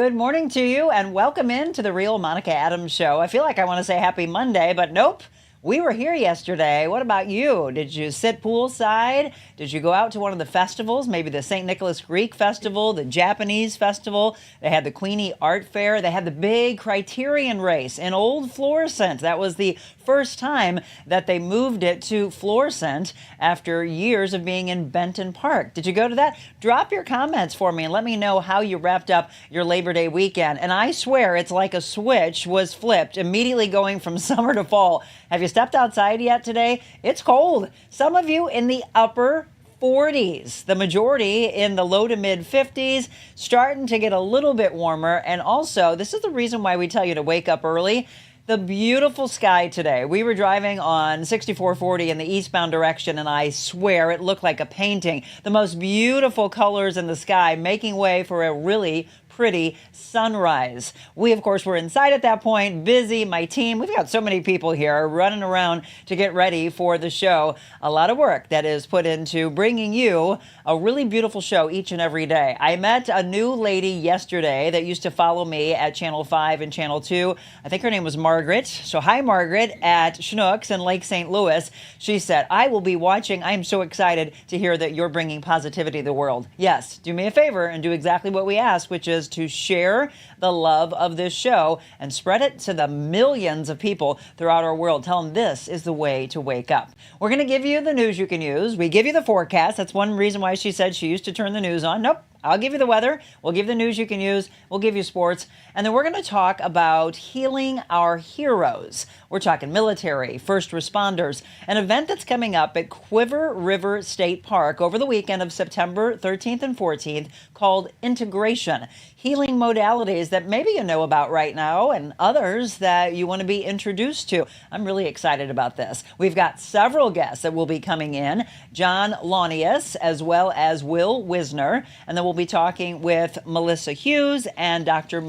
Good morning to you and welcome in to the Real Monica Adams Show. I feel like I want to say happy Monday, but nope. We were here yesterday. What about you? Did you sit poolside? Did you go out to one of the festivals? Maybe the St. Nicholas Greek Festival, the Japanese Festival. They had the Queenie Art Fair. They had the big Criterion race in Old Florissant. That was the first time that they moved it to Florissant after years of being in Benton Park. Did you go to that? Drop your comments for me and let me know how you wrapped up your Labor Day weekend. And I swear it's like a switch was flipped, immediately going from summer to fall. Have you stepped outside yet today? It's cold. Some of you in the upper 40s, the majority in the low to mid 50s, starting to get a little bit warmer. And also, this is the reason why we tell you to wake up early. The beautiful sky today. We were driving on 6440 in the eastbound direction, and I swear it looked like a painting. The most beautiful colors in the sky, making way for a really pretty sunrise. We, of course, were inside at that point, busy. My team, we've got so many people here running around to get ready for the show. A lot of work that is put into bringing you a really beautiful show each and every day. I met a new lady yesterday that used to follow me at Channel 5 and Channel 2. I think her name was Margaret. So hi, Margaret, at Schnucks in Lake St. Louis. She said, I will be watching. I am so excited to hear that you're bringing positivity to the world. Yes, do me a favor and do exactly what we ask, which is to share the love of this show and spread it to the millions of people throughout our world. Tell them this is the way to wake up. We're going to give you the news you can use. We give you the forecast. That's one reason why she said she used to turn the news on. Nope. I'll give you the weather. We'll give you the news you can use. We'll give you sports. And then we're going to talk about healing our heroes. We're talking military, first responders, an event that's coming up at Cuivre River State Park over the weekend of September 13th and 14th called Integration. Healing modalities that maybe you know about right now and others that you want to be introduced to. I'm really excited about this. We've got several guests that will be coming in. John Launius as well as Will Wisner. And then we'll be talking with Melissa Hughes and Dr.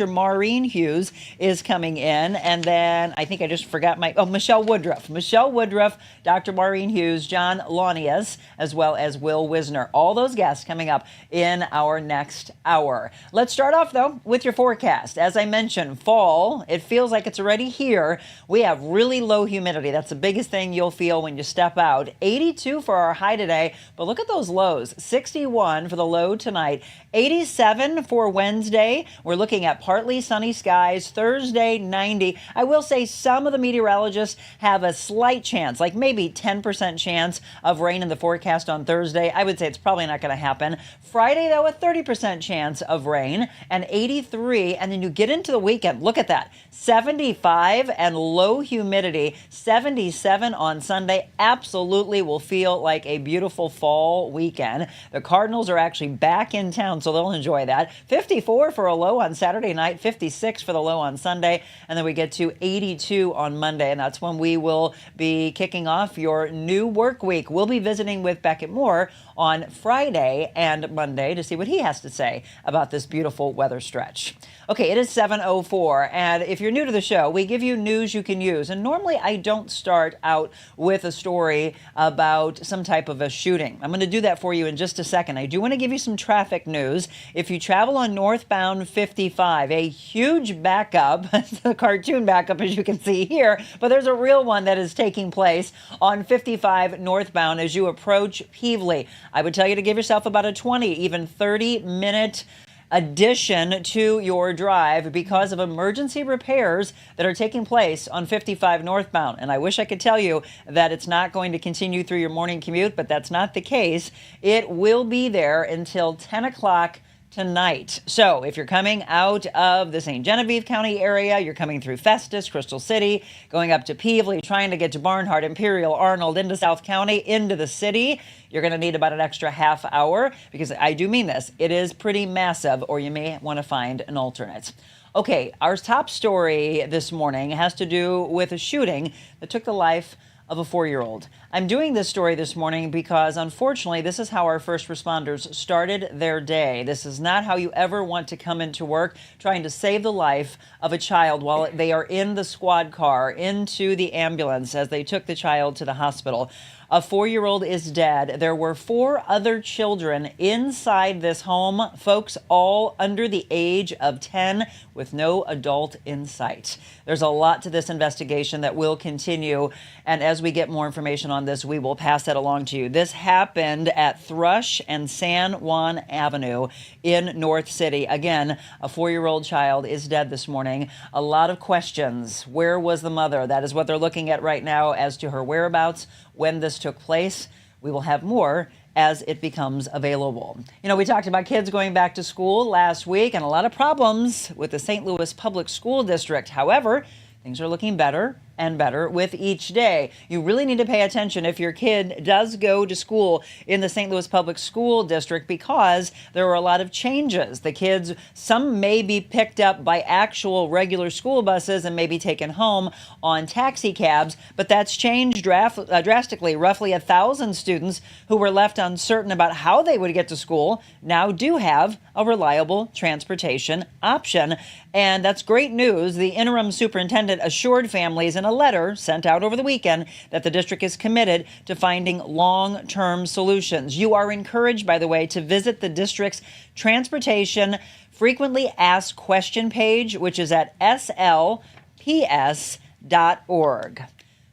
Maureen Hughes is coming in. And then I think I just forgot Michelle Woodruff. Michelle Woodruff, Dr. Maureen Hughes, John Launius, as well as Will Wisner. All those guests coming up in our next hour. Let's start off, though, with your forecast. As I mentioned, fall, it feels like it's already here. We have really low humidity. That's the biggest thing you'll feel when you step out. 82 for our high today, but look at those lows. 61 for the low tonight. 87 for Wednesday. We're looking at partly sunny skies. Thursday, 90. I will say some of the meteorologists have a slight chance, like maybe 10% chance of rain in the forecast on Thursday. I would say it's probably not going to happen. Friday, though, a 30% chance of rain and 83. And then you get into the weekend. Look at that. 75 and low humidity. 77 on Sunday. Absolutely will feel like a beautiful fall weekend. The Cardinals are actually back in town, so they'll enjoy that. 54 for a low on Saturday night. 56 for the low on Sunday. And then we get to 82 on Monday. And that's when we will be kicking off your new work week. We'll be visiting with Beckett Moore on Friday and Monday to see what he has to say about this beautiful weather stretch. Okay, it is 7:04, and if you're new to the show, we give you news you can use. And normally I don't start out with a story about some type of a shooting. I'm going to do that for you in just a second. I do want to give you some traffic news. If you travel on northbound 55, a huge backup, the cartoon backup as you can see here, but there's a real one that is taking place on 55 northbound as you approach Peevely. I would tell you to give yourself about a 20, even 30-minute addition to your drive because of emergency repairs that are taking place on 55 northbound. And I wish I could tell you that it's not going to continue through your morning commute, but that's not the case. It will be there until 10 o'clock tonight. So if you're coming out of the St. Genevieve County area, you're coming through Festus, Crystal City, going up to Peevely, trying to get to Barnhart, Imperial, Arnold, into South County, into the city, you're going to need about an extra half hour because I do mean this. It is pretty massive, or you may want to find an alternate. Okay, our top story this morning has to do with a shooting that took the life of a 4-year-old. I'm doing this story this morning because, unfortunately, this is how our first responders started their day. This is not how you ever want to come into work trying to save the life of a child while they are in the squad car, into the ambulance as they took the child to the hospital. A 4-year-old is dead. There were 4 other children inside this home, folks, all under the age of 10 with no adult in sight. There's a lot to this investigation that will continue, and as we get more information on this, we will pass that along to you. This happened at Thrush and San Juan Avenue in North City. Again, a 4-year-old child is dead this morning. A lot of questions. Where was the mother? That is what they're looking at right now as to her whereabouts, when this took place. We will have more as it becomes available. You know, we talked about kids going back to school last week and a lot of problems with the St. Louis Public School District. However, things are looking better and better with each day. You really need to pay attention if your kid does go to school in the St. Louis Public School District, because there are a lot of changes. The kids, some may be picked up by actual regular school buses and may be taken home on taxi cabs, but that's changed drastically. Roughly 1,000 students who were left uncertain about how they would get to school now do have a reliable transportation option. And that's great news. The interim superintendent assured families in a letter sent out over the weekend that the district is committed to finding long-term solutions. You are encouraged, by the way, to visit the district's transportation frequently asked question page, which is at slps.org.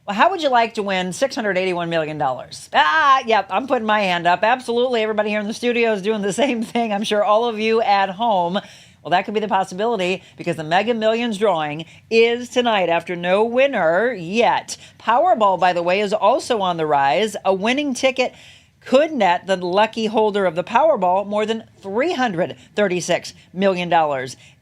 Well, how would you like to win $681 million? Yep, I'm putting my hand up. Absolutely. Everybody here in the studio is doing the same thing. I'm sure all of you at home. Well, that could be the possibility, because the Mega Millions drawing is tonight after no winner yet. Powerball, by the way, is also on the rise. A winning ticket could net the lucky holder of the Powerball more than $336 million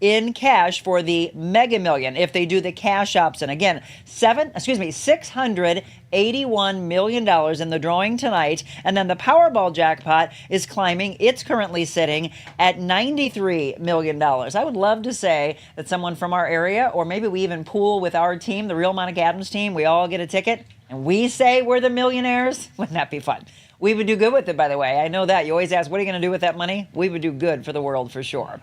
in cash for the Mega Million if they do the cash option. Again, $681 million in the drawing tonight. And then the Powerball jackpot is climbing. It's currently sitting at $93 million. I would love to say that someone from our area, or maybe we even pool with our team, the Real Monica Adams team, we all get a ticket and we say we're the millionaires. Wouldn't that be fun? We would do good with it, by the way. I know that. You always ask, what are you going to do with that money? We would do good for the world for sure.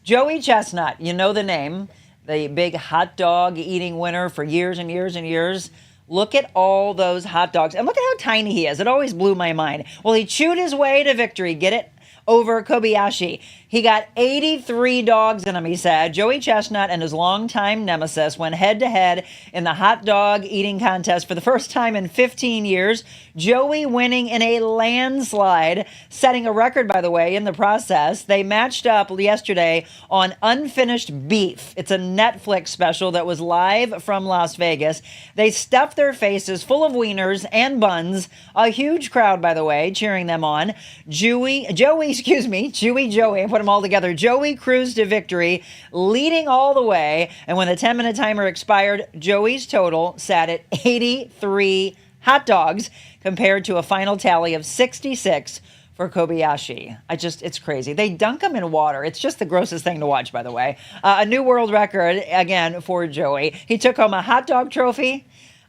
Joey Chestnut, you know the name, the big hot dog eating winner for years and years and years. Look at all those hot dogs. And look at how tiny he is. It always blew my mind. Well, he chewed his way to victory. Get it? Over Kobayashi. He got 83 dogs in him, he said. Joey Chestnut and his longtime nemesis went head-to-head in the hot dog eating contest for the first time in 15 years. Joey winning in a landslide, setting a record, by the way, in the process. They matched up yesterday on Unfinished Beef. It's a Netflix special that was live from Las Vegas. They stuffed their faces full of wieners and buns. A huge crowd, by the way, cheering them on. Joey, I put them all together. Joey cruised to victory, leading all the way. And when the 10-minute timer expired, Joey's total sat at 83 hot dogs compared to a final tally of 66 for Kobayashi. It's crazy. They dunk them in water. It's just the grossest thing to watch, by the way. A new world record, again, for Joey. He took home a hot dog trophy,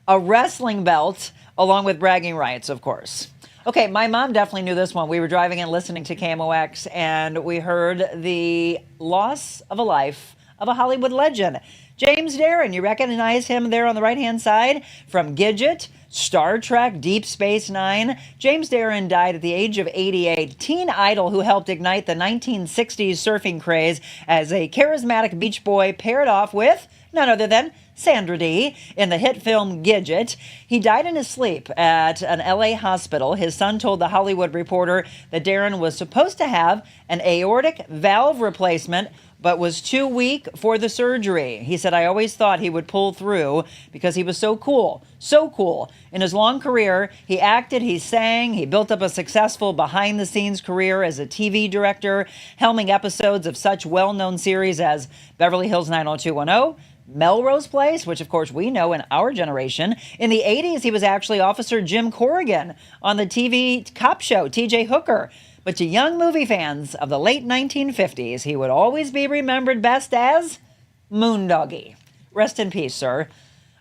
a wrestling belt, along with bragging rights, of course. Okay, my mom definitely knew this one. We were driving and listening to KMOX, and we heard the loss of a life of a Hollywood legend. James Darren, you recognize him there on the right-hand side from Gidget, Star Trek, Deep Space Nine. James Darren died at the age of 88. Teen idol who helped ignite the 1960s surfing craze as a charismatic beach boy paired off with none other than Sandra Dee in the hit film Gidget. He died in his sleep at an LA hospital. His son told The Hollywood Reporter that Darren was supposed to have an aortic valve replacement, but was too weak for the surgery. He said, I always thought he would pull through because he was so cool. So cool. In his long career, he acted, he sang, he built up a successful behind-the-scenes career as a TV director, helming episodes of such well-known series as Beverly Hills 90210, Melrose Place, which of course we know in our generation. In the 80s, he was actually Officer Jim Corrigan on the TV cop show, TJ Hooker. But to young movie fans of the late 1950s, he would always be remembered best as Moondoggie. Rest in peace, sir.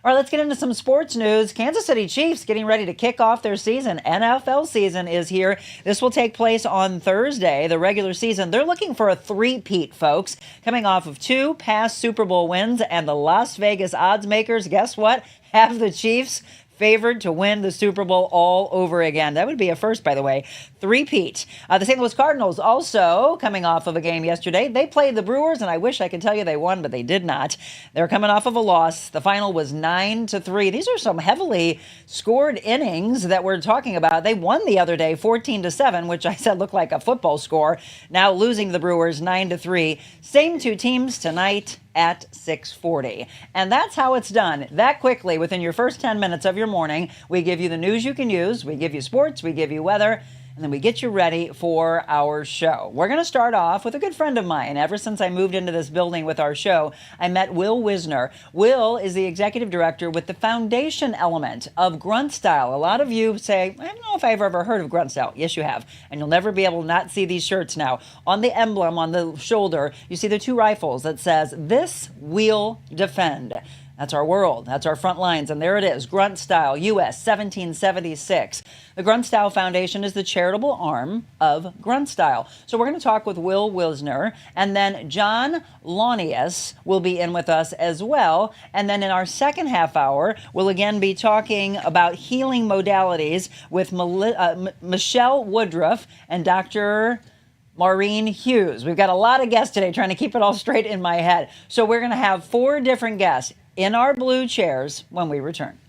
All right, let's get into some sports news. Kansas City Chiefs getting ready to kick off their season. NFL season is here. This will take place on Thursday, the regular season. They're looking for a three-peat, folks, coming off of 2 past Super Bowl wins, and the Las Vegas odds makers, guess what? Have the Chiefs favored to win the Super Bowl all over again. That would be a first, by the way. Three-peat. The St. Louis Cardinals also coming off of a game yesterday. They played the Brewers, and I wish I could tell you they won, but they did not. They're coming off of a loss. The final was 9-3. These are some heavily scored innings that we're talking about. They won the other day 14-7, which I said looked like a football score. Now losing to the Brewers 9-3. Same two teams tonight at 6:40. And that's how it's done. That quickly, within your first 10 minutes of your morning, we give you the news you can use, we give you sports, we give you weather, and then we get you ready for our show. We're going to start off with a good friend of mine. Ever since I moved into this building with our show, I met Will Wisner. Will is the executive director with the foundation element of Grunt Style. A lot of you say, I don't know if I've ever heard of Grunt Style. Yes, you have. And you'll never be able to not see these shirts now. On the emblem on the shoulder, you see the two rifles that says, "This we'll defend." That's our world. That's our front lines. And there it is, Grunt Style, U.S. 1776. The Grunt Style Foundation is the charitable arm of Grunt Style. So we're going to talk with Will Wisner, and then John Launius will be in with us as well. And then in our second half hour, we'll again be talking about healing modalities with Michelle Woodruff and Dr. Maureen Hughes. We've got a lot of guests today, trying to keep it all straight in my head. So we're going to have 4 different guests in our blue chairs when we return.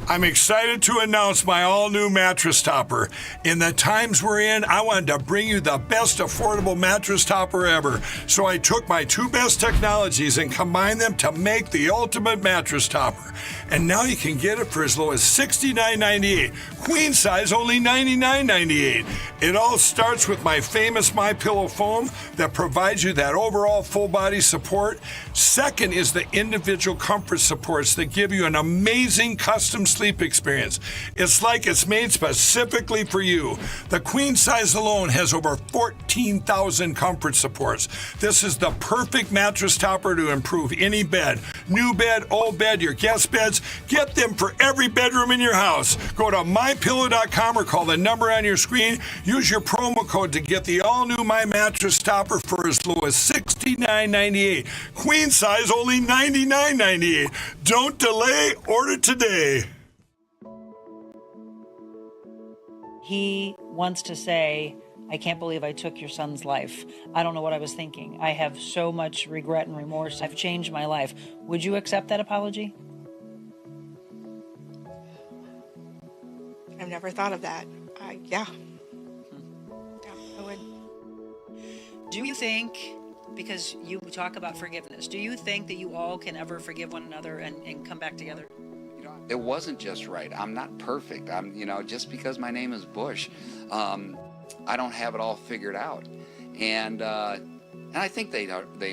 I'm excited to announce my all-new mattress topper. In the times we're in, I wanted to bring you the best affordable mattress topper ever. So I took my 2 best technologies and combined them to make the ultimate mattress topper. And now you can get it for as low as $69.98. Queen size only $99.98. It all starts with my famous MyPillow foam that provides you that overall full body support. Second is the individual comfort supports that give you an amazing custom sleep experience. It's like it's made specifically for you. The queen size alone has over 14,000 comfort supports. This is the perfect mattress topper to improve any bed. New bed, old bed, your guest beds. Get them for every bedroom in your house. Go to mypillow.com or call the number on your screen. Use your promo code to get the all-new My Mattress Topper for as low as $69.98. Queen size only $99.98. Don't delay, order today. He wants to say, I can't believe I took your son's life. I don't know what I was thinking. I have so much regret and remorse. I've changed my life. Would you accept that apology? I've never thought of that. Yeah. Yeah, I would. Do you think, because you talk about forgiveness, do you think that you all can ever forgive one another and come back together? It wasn't just right. I'm not perfect. Just because my name is Bush, I don't have it all figured out. And I think they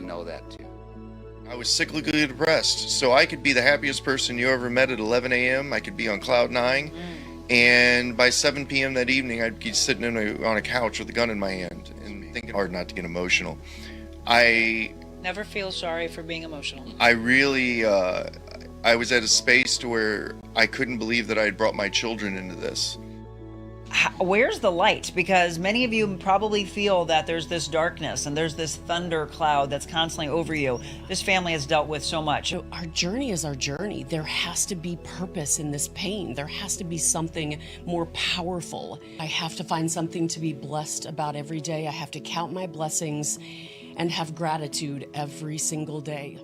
know that too. I was cyclically depressed, so I could be the happiest person you ever met at 11 a.m. I could be on cloud 9, and by 7 p.m. that evening, I'd be sitting on a couch with a gun in my hand and thinking hard not to get emotional. I never feel sorry for being emotional. I really, I was at a space to where I couldn't believe that I had brought my children into this. Where's the light? Because many of you probably feel that there's this darkness and there's this thunder cloud that's constantly over you. This family has dealt with so much. Our journey is our journey. There has to be purpose in this pain. There has to be something more powerful. I have to find something to be blessed about every day. I have to count my blessings and have gratitude every single day.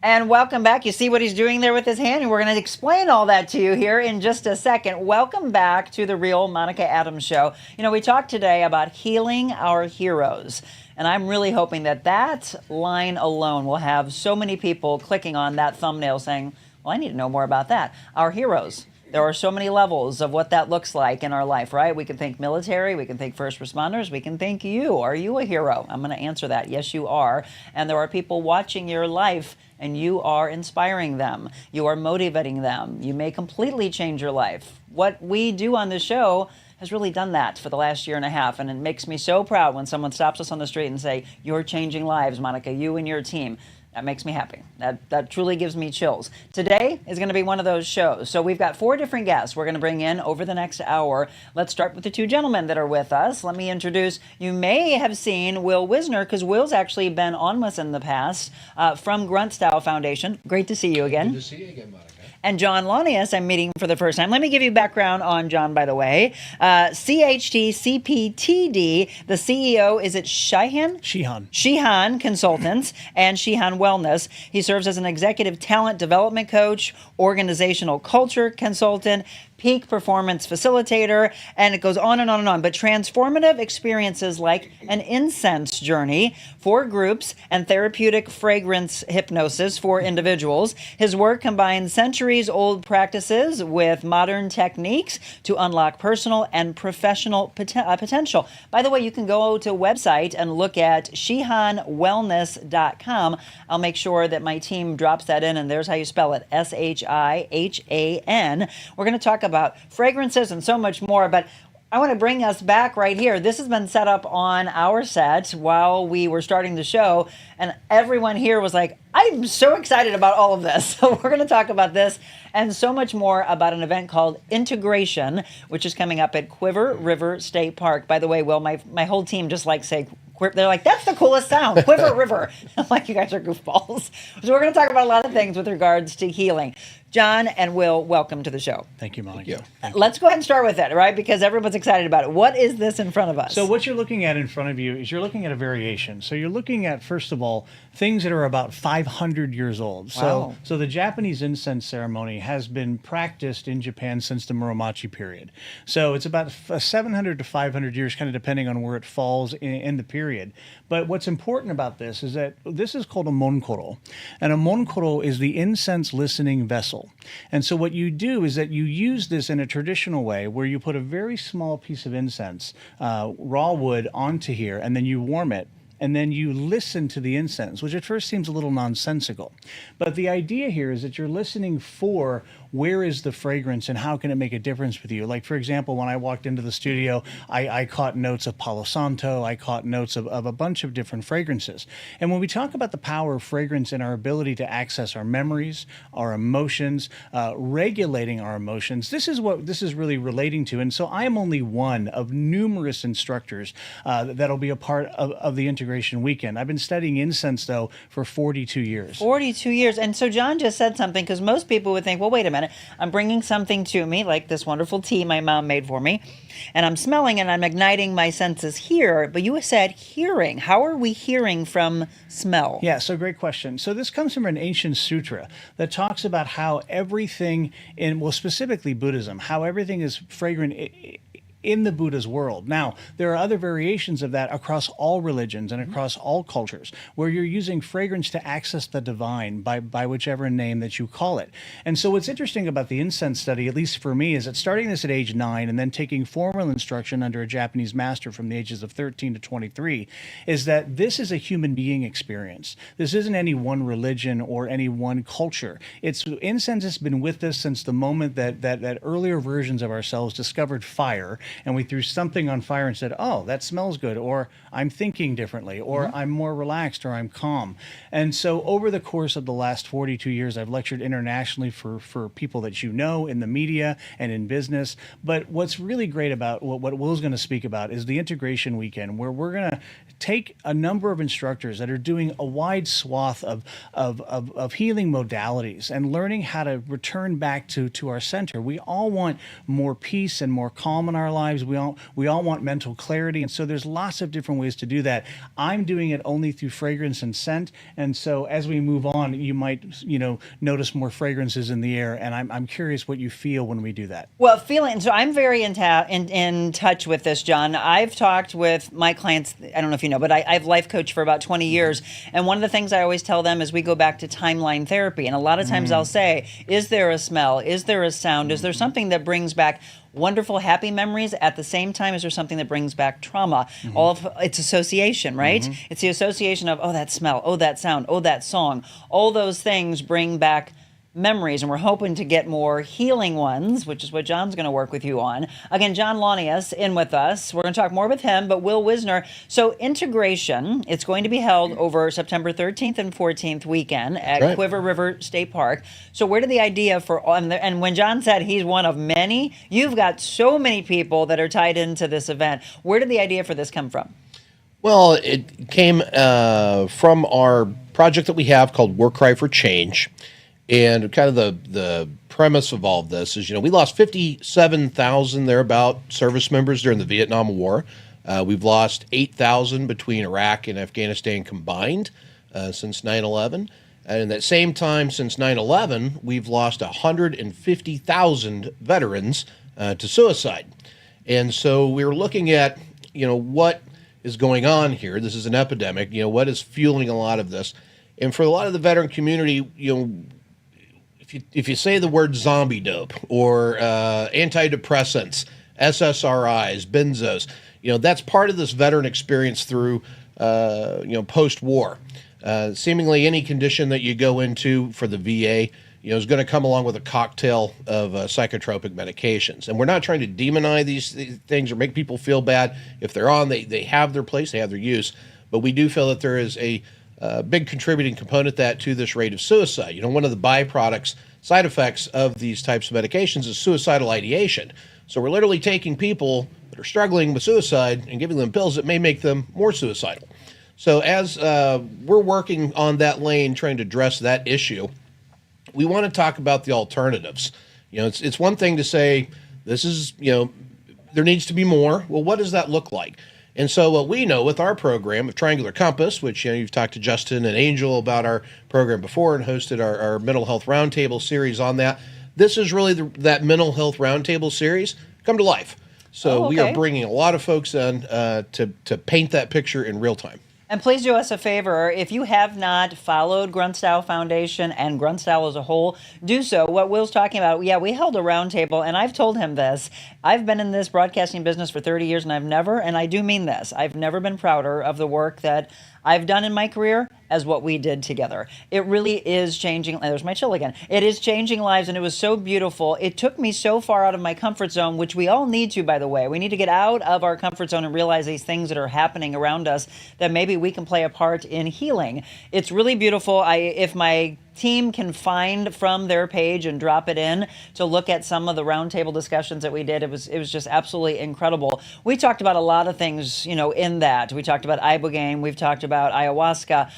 And welcome back. You see what he's doing there with his hand? And we're going to explain all that to you here in just a second. Welcome back to the Real Monica Adams Show. We talked today about healing our heroes. And I'm really hoping that that line alone will have so many people clicking on that thumbnail saying, well, I need to know more about that. Our heroes. There are so many levels of what that looks like in our life, right? We can think military, we can think first responders, we can think you. Are you a hero? I'm going to answer that. Yes, you are. And there are people watching your life, and you are inspiring them. You are motivating them. You may completely change your life. What we do on this show has really done that for the last year and a half, and it makes me so proud when someone stops us on the street and say, you're changing lives, Monica, you and your team. That makes me happy. That truly gives me chills. Today is going to be one of those shows. So we've got 4 different guests we're going to bring in over the next hour. Let's start with the 2 gentlemen that are with us. Let me introduce, you may have seen Will Wisner, because Will's actually been on with us in the past from Grunt Style Foundation. Great to see you again. Good to see you again, Monica. And John Lanius, I'm meeting for the first time. Let me give you background on John, by the way. CHT CPTD, the CEO, is it Shihan? Shihan Consultants and Shihan Wellness. He serves as an executive talent development coach, organizational culture consultant, peak performance facilitator, and it goes on and on and on. But transformative experiences like an incense journey for groups and therapeutic fragrance hypnosis for individuals. His work combines centuries-old practices with modern techniques to unlock personal and professional potential. By the way, you can go to a website and look at shihanwellness.com. I'll make sure that my team drops that in, and there's how you spell it, SHIHAN. We're going to talk about fragrances and so much more, but I want to bring us back right here. This has been set up on our set while we were starting the show, and everyone here was like, I'm so excited about all of this. So we're going to talk about this and so much more about an event called Integration, which is coming up at Cuivre River State Park. By the way, Will, my whole team just like say, they're like, that's the coolest sound, Cuivre River. I'm like, you guys are goofballs. So we're going to talk about a lot of things with regards to healing. John and Will, welcome to the show. Thank you, Monica. Thank Let's go ahead and start with it, right? Because everyone's excited about it. What is this in front of us? So what you're looking at in front of you is you're looking at a variation. So you're looking at, first of all, things that are about 500 years old. Wow. So the Japanese incense ceremony has been practiced in Japan since the Muromachi period. So it's about 700 to 500 years, kind of depending on where it falls in the period. But what's important about this is that this is called a monkoro. And a monkoro is the incense listening vessel. And so what you do is that you use this in a traditional way where you put a very small piece of incense, raw wood, onto here, and then you warm it. And then you listen to the incense, which at first seems a little nonsensical. But the idea here is that you're listening for where is the fragrance and how can it make a difference with you. Like, for example, when I walked into the studio, I caught notes of Palo Santo. I caught notes of a bunch of different fragrances. And when we talk about the power of fragrance and our ability to access our memories, our emotions, regulating our emotions, this is what this is really relating to. And so I am only one of numerous instructors that'll be a part of the Integration Weekend. I've been studying incense, though, for 42 years. 42 years. And so John just said something, because most people would think, well, wait a minute, I'm bringing something to me, like this wonderful tea my mom made for me, and I'm smelling and I'm igniting my senses here. But you said hearing. How are we hearing from smell? Yeah, so great question. So this comes from an ancient sutra that talks about how everything specifically Buddhism, how everything is fragrant in the Buddha's world. Now, there are other variations of that across all religions and across all cultures, where you're using fragrance to access the divine by whichever name that you call it. And so what's interesting about the incense study, at least for me, is that starting this at age 9 and then taking formal instruction under a Japanese master from the ages of 13 to 23, is that this is a human being experience. This isn't any one religion or any one culture. Incense has been with us since the moment that earlier versions of ourselves discovered fire, and we threw something on fire and said, oh, that smells good, or I'm thinking differently, or I'm more relaxed, or I'm calm. And so over the course of the last 42 years, I've lectured internationally for people that you know in the media and in business. But what's really great about what Will's going to speak about is the Integration Weekend, where we're going to take a number of instructors that are doing a wide swath of healing modalities and learning how to return back to our center. We all want more peace and more calm in our lives. We all want mental clarity, and so there's lots of different ways to do that. I'm doing it only through fragrance and scent, and so as we move on, you might notice more fragrances in the air, and I'm curious what you feel when we do that. Well, feeling so I'm very in touch with this, John. I've talked with my clients. I don't know if you know, but I've life coached for about 20 years, and one of the things I always tell them is we go back to timeline therapy, and a lot of times I'll say, is there a smell? Is there a sound? Is there something that brings back wonderful, happy memories? At the same time, is there something that brings back trauma? All of it's association, right? It's the association of, oh, that smell, oh, that sound, oh, that song. All those things bring back memories, and we're hoping to get more healing ones, which is what John's going to work with you on. Again, John Launius in with us. We're going to talk more with him, but Will Wisner. So integration, it's going to be held over September 13th and 14th weekend at Cuivre River State Park. So where did the idea for, and when John said he's one of many, you've got so many people that are tied into this event. Where did the idea for this come from? Well, it came from our project that we have called War Cry for Change. And kind of the premise of all of this is, we lost 57,000 thereabout service members during the Vietnam War. We've lost 8,000 between Iraq and Afghanistan combined since 9/11. And in that same time, since 9/11, we've lost 150,000 veterans to suicide. And so we were looking at, what is going on here. This is an epidemic. What is fueling a lot of this? And for a lot of the veteran community, if you say the word zombie dope or antidepressants, SSRIs, benzos, that's part of this veteran experience through, post-war. Seemingly any condition that you go into for the VA, is going to come along with a cocktail of psychotropic medications. And we're not trying to demonize these things or make people feel bad. If they're on, they have their place, they have their use. But we do feel that there is a big contributing component to this rate of suicide. One of the byproducts, side effects of these types of medications is suicidal ideation. So we're literally taking people that are struggling with suicide and giving them pills that may make them more suicidal. So as we're working on that lane, trying to address that issue, we want to talk about the alternatives. It's one thing to say, this is, there needs to be more. Well, what does that look like? And so what we know with our program of Triangular Compass, which you've talked to Justin and Angel about our program before and hosted our Mental Health Roundtable series on that, this is really that Mental Health Roundtable series come to life. So we are bringing a lot of folks in to paint that picture in real time. And please do us a favor, if you have not followed Grunt Style Foundation and Grunt Style as a whole, do so. What Will's talking about, we held a roundtable, and I've told him this. I've been in this broadcasting business for 30 years, and I do mean this, I've never been prouder of the work that I've done in my career as what we did together. It really is changing. There's my chill again. It is changing lives, and it was so beautiful. It took me so far out of my comfort zone, which we all need to, by the way. We need to get out of our comfort zone and realize these things that are happening around us, that maybe we can play a part in healing. It's really beautiful. If my team can find from their page and drop it in to look at some of the roundtable discussions that we did, it was just absolutely incredible. We talked about a lot of things, in that. We talked about ibogaine. We've talked about ayahuasca.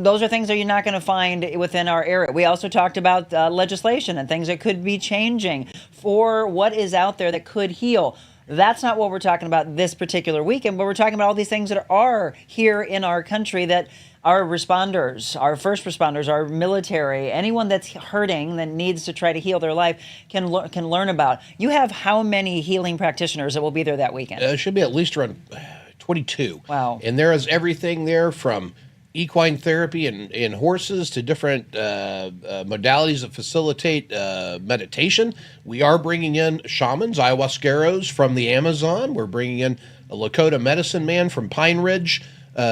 Those are things that you're not going to find within our area. We also talked about legislation and things that could be changing for what is out there that could heal. That's not what we're talking about this particular weekend, but we're talking about all these things that are here in our country that our responders, our first responders, our military, anyone that's hurting that needs to try to heal their life can learn about. You have how many healing practitioners that will be there that weekend? It should be at least around 22. Wow. And there is everything there from equine therapy and horses to different modalities that facilitate meditation. We are bringing in shamans, ayahuasqueros from the Amazon. We're bringing in a Lakota medicine man from Pine Ridge,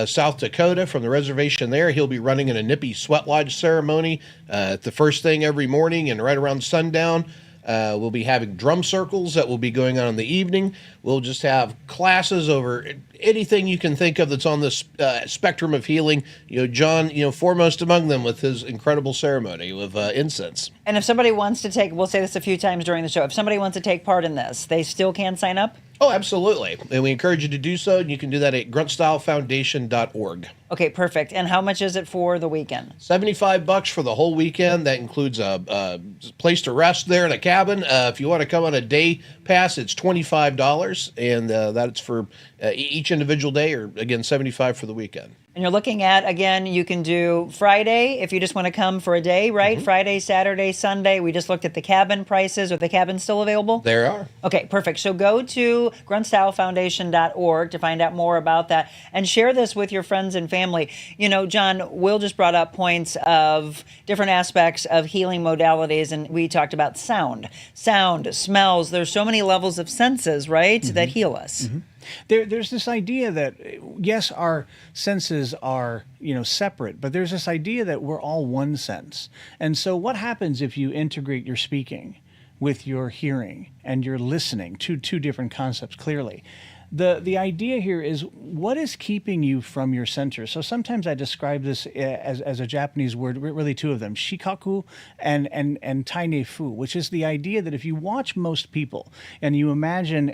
South Dakota, from the reservation there. He'll be running an Nippy Sweat Lodge ceremony at the first thing every morning and right around sundown. We'll be having drum circles that will be going on in the evening. We'll just have classes over anything you can think of that's on the spectrum of healing. John, foremost among them with his incredible ceremony with incense. And if somebody wants to we'll say this a few times during the show, if somebody wants to take part in this, they still can sign up? Oh, absolutely. And we encourage you to do so. And you can do that at gruntstylefoundation.org. Okay, perfect. And how much is it for the weekend? $75 for the whole weekend. That includes a place to rest there in a cabin. If you want to come on a day pass, it's $25. And that's for each individual day, or again, $75 for the weekend. And you're looking at, again, you can do Friday if you just want to come for a day, right? Mm-hmm. Friday, Saturday, Sunday. We just looked at the cabin prices. Are the cabins still available? There are. Okay, perfect. So go to gruntstylefoundation.org to find out more about that and share this with your friends and family. John, Will just brought up points of different aspects of healing modalities, and we talked about sound, smells. There's so many levels of senses, right, that heal us. Mm-hmm. There's this idea that, yes, our senses are, separate, but there's this idea that we're all one sense. And so what happens if you integrate your speaking with your hearing and your listening, two different concepts clearly? The idea here is, what is keeping you from your center? So sometimes I describe this as a Japanese word, really two of them, shikaku and tainefu, which is the idea that if you watch most people and you imagine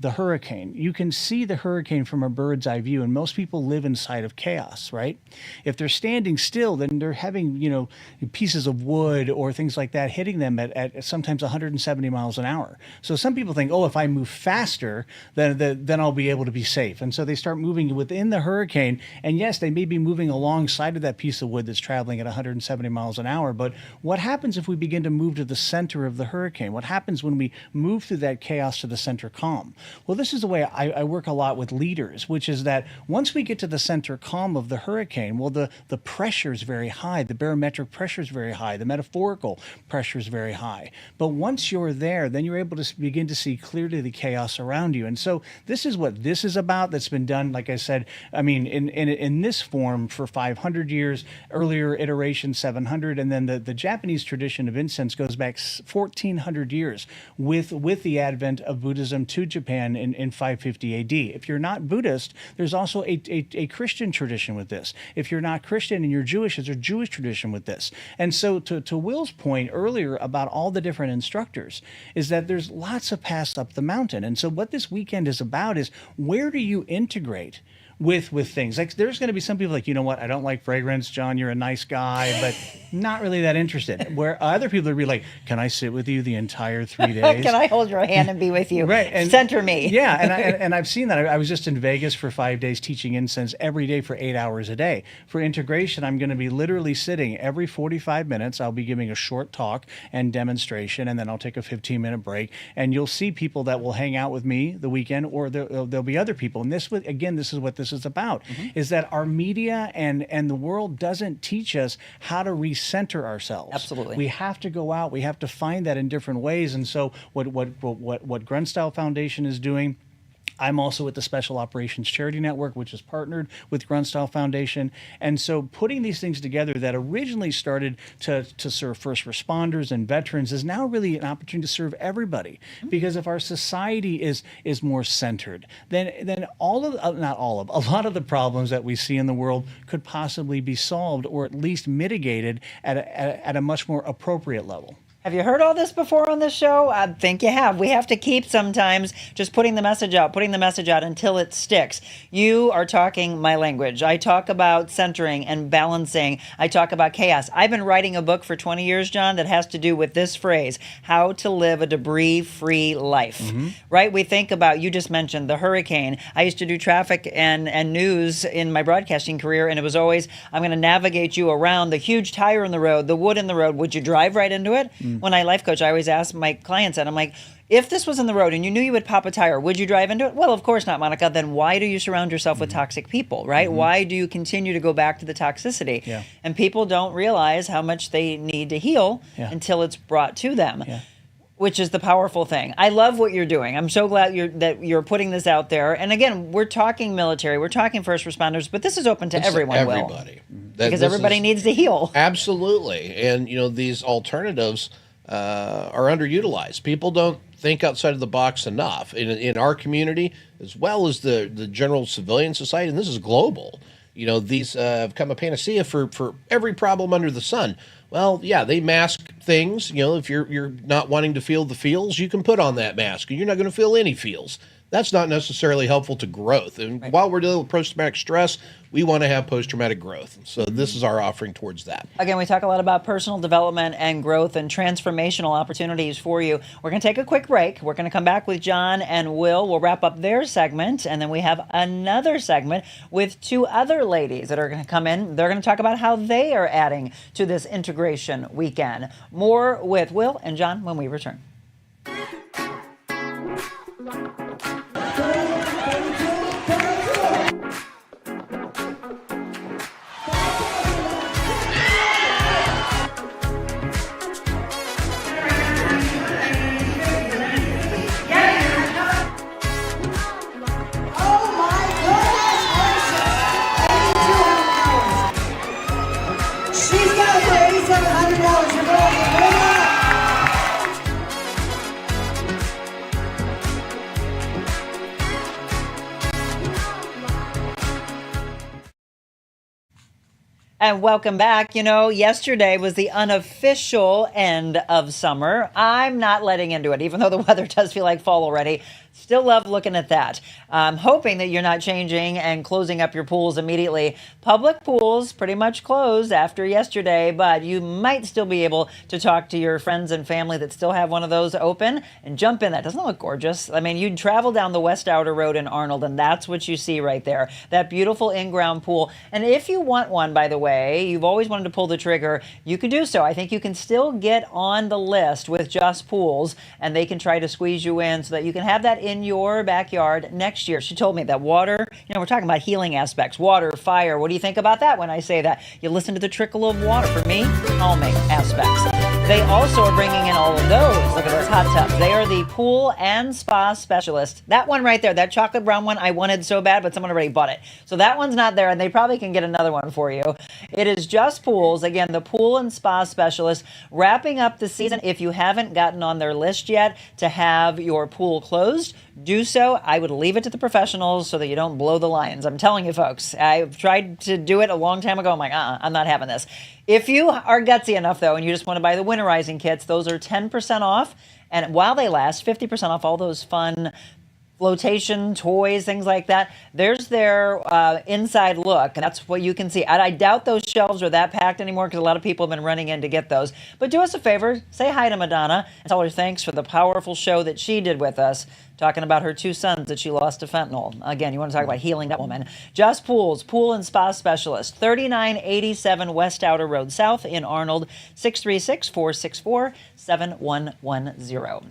the hurricane, you can see the hurricane from a bird's eye view, and most people live inside of chaos, right? If they're standing still, then they're having, pieces of wood or things like that hitting them at sometimes 170 miles an hour. So some people think, if I move faster, then I'll be able to be safe. And so they start moving within the hurricane, and yes, they may be moving alongside of that piece of wood that's traveling at 170 miles an hour, but what happens if we begin to move to the center of the hurricane? What happens when we move through that chaos to the center calm? Well, this is the way I work a lot with leaders, which is that once we get to the center calm of the hurricane, well, the pressure is very high. The barometric pressure is very high. The metaphorical pressure is very high. But once you're there, then you're able to begin to see clearly the chaos around you. And so this is what this is about. That's been done, like I said, in this form for 500 years, earlier iteration 700, and then the Japanese tradition of incense goes back 1,400 years with the advent of Buddhism to Japan in 550 AD. If you're not Buddhist, there's also a Christian tradition with this. If you're not Christian and you're Jewish, there's a Jewish tradition with this. And so to Will's point earlier about all the different instructors, is that there's lots of paths up the mountain. And so what this weekend is about is, where do you integrate with things? Like, there's going to be some people like, you know what, I don't like fragrance, John, you're a nice guy, but not really that interested. Where other people would be like, can I sit with you the entire 3 days? Can I hold your hand and be with you? Right. And center me. Yeah, and I've seen that. I was just in Vegas for 5 days teaching incense every day for 8 hours a day. For integration, I'm going to be literally sitting every 45 minutes. I'll be giving a short talk and demonstration, and then I'll take a 15-minute break. And you'll see people that will hang out with me the weekend, or there'll be other people. And this is what this is about, is that our media and the world doesn't teach us how to recenter ourselves. Absolutely. We have to go out. We have to find that in different ways. And so what Grunt Style Foundation is doing, I'm also with the Special Operations Charity Network, which is partnered with Grunt Style Foundation. And so putting these things together that originally started to serve first responders and veterans is now really an opportunity to serve everybody. Because if our society is more centered, then a lot of the problems that we see in the world could possibly be solved, or at least mitigated at a much more appropriate level. Have you heard all this before on this show? I think you have. We have to keep sometimes just putting the message out until it sticks. You are talking my language. I talk about centering and balancing. I talk about chaos. I've been writing a book for 20 years, John, that has to do with this phrase, how to live a debris-free life, right? We think about, you just mentioned the hurricane. I used to do traffic and news in my broadcasting career, and it was always, I'm going to navigate you around the huge tire in the road, the wood in the road. Would you drive right into it? When I life coach, I always ask my clients that. I'm like, if this was in the road and you knew you would pop a tire, would you drive into it? Well, of course not, Monica. Then why do you surround yourself with toxic people, right? Why do you continue to go back to the toxicity? Yeah. And people don't realize how much they need to heal until it's brought to them. Yeah. Which is the powerful thing. I love what you're doing. I'm so glad that you're putting this out there. And again, we're talking military, we're talking first responders, but this is open to everyone. Everybody. Because everybody needs to heal. Absolutely. And, these alternatives are underutilized. People don't think outside of the box enough in our community, as well as the general civilian society. And this is global. These have become a panacea for every problem under the sun. Well, yeah, they mask things. If you're not wanting to feel the feels, you can put on that mask, and you're not going to feel any feels. That's not necessarily helpful to growth. And while we're dealing with post-traumatic stress, we want to have post-traumatic growth. So this is our offering towards that. Again, we talk a lot about personal development and growth and transformational opportunities for you. We're going to take a quick break. We're going to come back with John and Will. We'll wrap up their segment, and then we have another segment with two other ladies that are going to come in. They're going to talk about how they are adding to this integration weekend. More with Will and John when we return. She's got it for $8,700. You're welcome. Bring it up. And welcome back. You know, yesterday was the unofficial end of summer. I'm not letting into it, even though the weather does feel like fall already. Still love looking at that. I'm hoping that you're not changing and closing up your pools immediately. Public pools pretty much closed after yesterday, but you might still be able to talk to your friends and family that still have one of those open and jump in that. Doesn't it look gorgeous? I mean, you'd travel down the West Outer Road in Arnold, and that's what you see right there, that beautiful in-ground pool. And if you want one, by the way, you've always wanted to pull the trigger, you could do so. I think you can still get on the list with Just Pools, and they can try to squeeze you in so that you can have that in your backyard next year. She told me that water, you know, we're talking about healing aspects, water, fire. What do you think about that when I say that? You listen to the trickle of water. For me, calming aspects. They also are bringing in all of those. Look at those hot tubs. They are the pool and spa specialist. That one right there, that chocolate brown one, I wanted so bad, but someone already bought it. So that one's not there, and they probably can get another one for you. It is Just Pools. Again, the pool and spa specialist, wrapping up the season. If you haven't gotten on their list yet to have your pool closed, do so. I would leave it to the professionals so that you don't blow the lines. I'm telling you, folks, I've tried to do it a long time ago. I'm like, I'm not having this. If you are gutsy enough, though, and you just want to buy the winterizing kits, those are 10% off. And while they last, 50% off all those fun flotation, toys, things like that. There's their inside look, and that's what you can see. I doubt those shelves are that packed anymore because a lot of people have been running in to get those. But do us a favor, say hi to Madonna, and tell her thanks for the powerful show that she did with us, talking about her 2 sons that she lost to fentanyl. Again, you want to talk about healing that woman. Just Pools, pool and spa specialist, 3987 West Outer Road South in Arnold, 636-464-7110.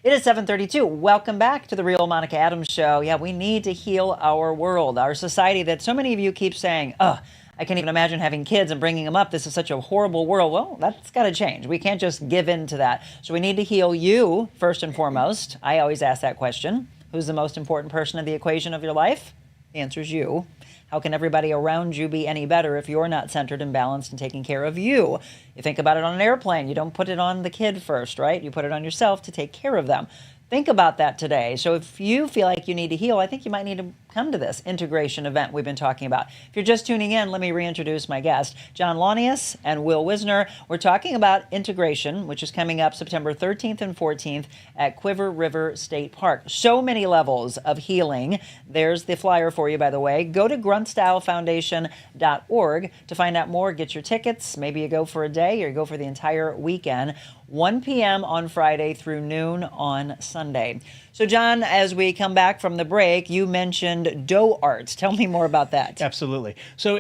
It is 7:32. Welcome back to the Real Monica Adams Show. Yeah, we need to heal our world, our society that so many of you keep saying, I can't even imagine having kids and bringing them up. This is such a horrible world. Well, that's got to change. We can't just give in to that. So we need to heal you first and foremost. I always ask that question. Who's the most important person in the equation of your life? The answer is you. How can everybody around you be any better if you're not centered and balanced and taking care of you? You think about it on an airplane. You don't put it on the kid first, right? You put it on yourself to take care of them. Think about that today. So if you feel like you need to heal, I think you might need to come to this integration event we've been talking about. If you're just tuning in, let me reintroduce my guests, John Launius and Will Wisner. We're talking about integration, which is coming up September 13th and 14th at Cuivre River State Park. So many levels of healing. There's the flyer for you, by the way. Go to gruntstylefoundation.org to find out more. Get your tickets. Maybe you go for a day or you go for the entire weekend. 1 p.m. on Friday through noon on Sunday. So, John, as we come back from the break, you mentioned dough art. Tell me more about that. Absolutely. So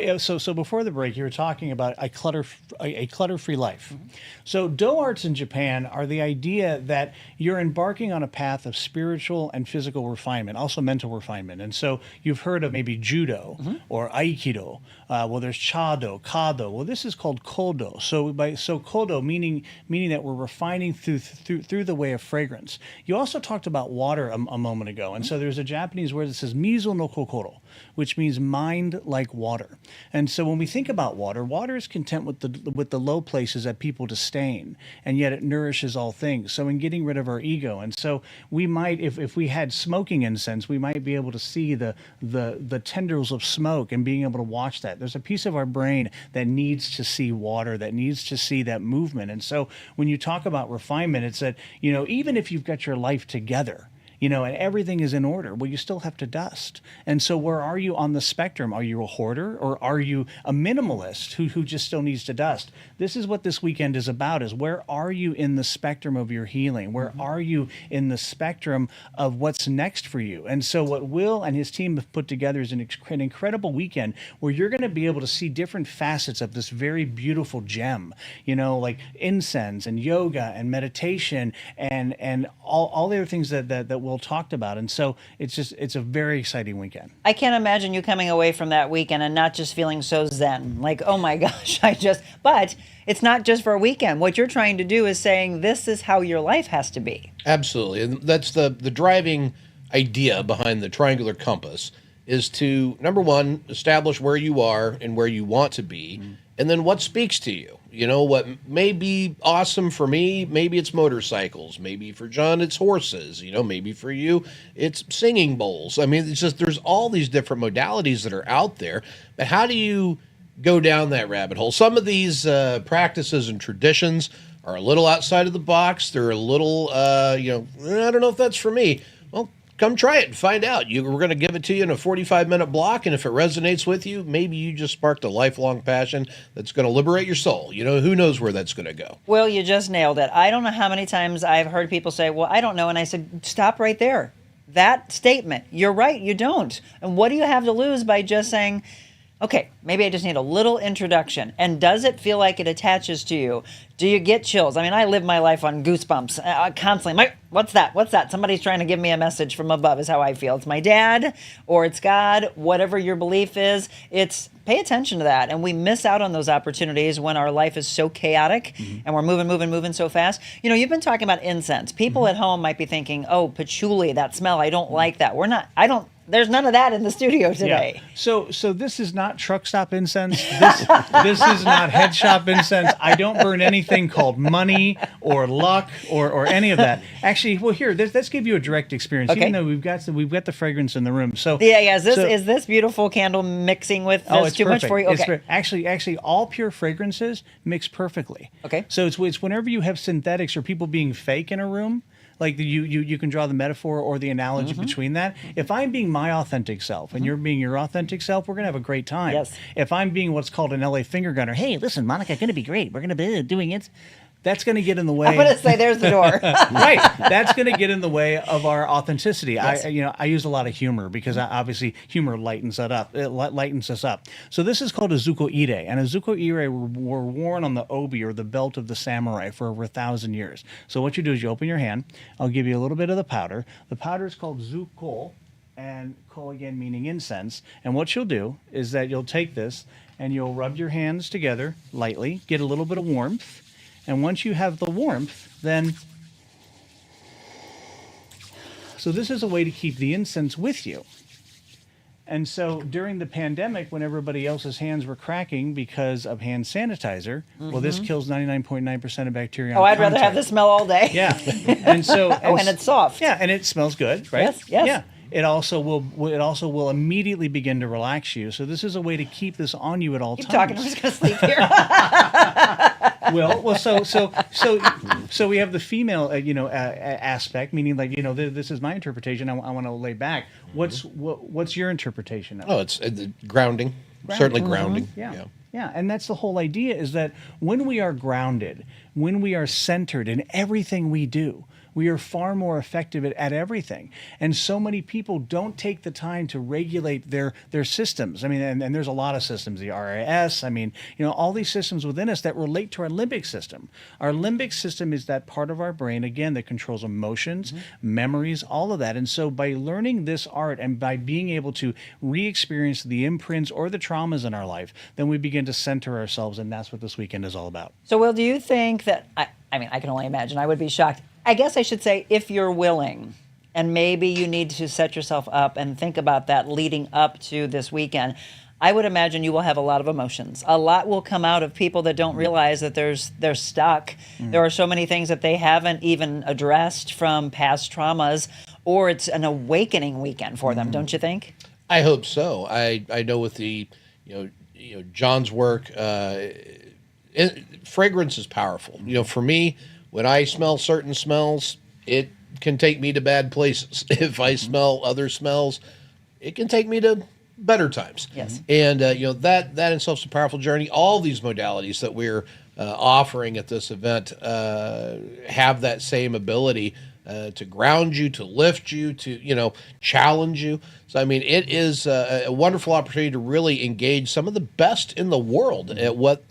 before the break, you were talking about a clutter-free life. Mm-hmm. So dough arts in Japan are the idea that you're embarking on a path of spiritual and physical refinement, also mental refinement. And so you've heard of maybe judo or aikido. Well, there's chado, kado. Well, this is called kodo. So kodo meaning that we're refining through the way of fragrance. You also talked about water a moment ago, and so there's a Japanese word that says mizo no kokoro, which means mind like water. And so when we think about water, water is content with the low places that people disdain, and yet it nourishes all things. So in getting rid of our ego, and so we might, if we had smoking incense, we might be able to see the tendrils of smoke and being able to watch that. There's a piece of our brain that needs to see water, that needs to see that movement. And so when you talk about refinement, it's that, even if you've got your life together, and everything is in order, well, you still have to dust. And so where are you on the spectrum? Are you a hoarder or are you a minimalist who just still needs to dust? This is what this weekend is about, is where are you in the spectrum of your healing? Where are you in the spectrum of what's next for you? And so what Will and his team have put together is an incredible weekend where you're going to be able to see different facets of this very beautiful gem, like incense and yoga and meditation and all the other things that Will talked about. And so it's a very exciting weekend. I can't imagine you coming away from that weekend and not just feeling so zen, like, oh my gosh, but it's not just for a weekend. What you're trying to do is saying this is how your life has to be. Absolutely. And that's the driving idea behind the triangular compass, is to, number one, establish where you are and where you want to be, and then what speaks to you. You know, what may be awesome for me, maybe it's motorcycles, maybe for John it's horses, you know, maybe for you it's singing bowls. I mean, it's just there's all these different modalities that are out there, but how do you go down that rabbit hole? Some of these practices and traditions are a little outside of the box. They're a little, I don't know if that's for me. Well, come try it and find out. We're going to give it to you in a 45-minute block, and if it resonates with you, maybe you just sparked a lifelong passion that's going to liberate your soul. You know, who knows where that's going to go. Well, you just nailed it. I don't know how many times I've heard people say, well, I don't know. And I said, stop right there. That statement, you're right, you don't. And what do you have to lose by just saying, okay, maybe I just need a little introduction. And does it feel like it attaches to you? Do you get chills? I mean, I live my life on goosebumps constantly. What's that? What's that? Somebody's trying to give me a message from above is how I feel. It's my dad or it's God, whatever your belief is. It's pay attention to that. And we miss out on those opportunities when our life is so chaotic and we're moving so fast. You know, you've been talking about incense. People at home might be thinking, oh, patchouli, that smell, I don't like that. There's none of that in the studio today. Yeah. So this is not truck stop incense. This is not head shop incense. I don't burn anything called money or luck or any of that. Actually, well, here, let's give you a direct experience. Okay. Even though we've got the fragrance in the room. So yeah. Is this beautiful candle mixing with this it's too perfect. much for you? Okay. Actually, all pure fragrances mix perfectly. Okay. So it's whenever you have synthetics or people being fake in a room. Like you can draw the metaphor or the analogy between that. If I'm being my authentic self and you're being your authentic self, we're going to have a great time. Yes. If I'm being what's called an LA finger gunner, hey, listen, Monica, going to be great. We're going to be doing it. That's going to get in the way. I'm going to say there's the door. Right. That's going to get in the way of our authenticity. Yes. I use a lot of humor because obviously humor lightens it up. It lightens us up. So this is called a zuko-ire, and a zuko-ire were worn on the obi or the belt of the samurai for over 1,000 years. So what you do is you open your hand. I'll give you a little bit of the powder. The powder is called zuko, and ko again meaning incense. And what you'll do is that you'll take this and you'll rub your hands together lightly, get a little bit of warmth. And once you have the warmth, then... So this is a way to keep the incense with you. And so during the pandemic, when everybody else's hands were cracking because of hand sanitizer, well, this kills 99.9% of bacteria. Oh, I'd rather have the smell all day. Yeah. And so... and it's soft. Yeah, and it smells good, right? Yes, yes. Yeah. It also will immediately begin to relax you. So this is a way to keep this on you at all Keep times. talking. I'm just going to sleep here. So we have the female, aspect, meaning like this is my interpretation. I want to lay back. What's your interpretation of it? Oh, it's grounding. Certainly grounding. Yeah. Yeah, and that's the whole idea is that when we are grounded, when we are centered in everything we do, we are far more effective at everything. And so many people don't take the time to regulate their systems. I mean, and there's a lot of systems, the RAS, all these systems within us that relate to our limbic system. Our limbic system is that part of our brain, again, that controls emotions, memories, all of that. And so by learning this art and by being able to re-experience the imprints or the traumas in our life, then we begin to center ourselves, and that's what this weekend is all about. So, Will, do you think that, I can only imagine, I would be shocked. I guess I should say, if you're willing, and maybe you need to set yourself up and think about that leading up to this weekend, I would imagine you will have a lot of emotions. A lot will come out of people that don't realize that they're stuck. There are so many things that they haven't even addressed from past traumas, or it's an awakening weekend for them, don't you think? I hope so. I know with the John's work, fragrance is powerful. For me, when I smell certain smells, it can take me to bad places. If I smell other smells, it can take me to better times. Yes. And that in itself is a powerful journey. All these modalities that we're offering at this event have that same ability to ground you, to lift you, to challenge you. So it is a wonderful opportunity to really engage some of the best in the world at what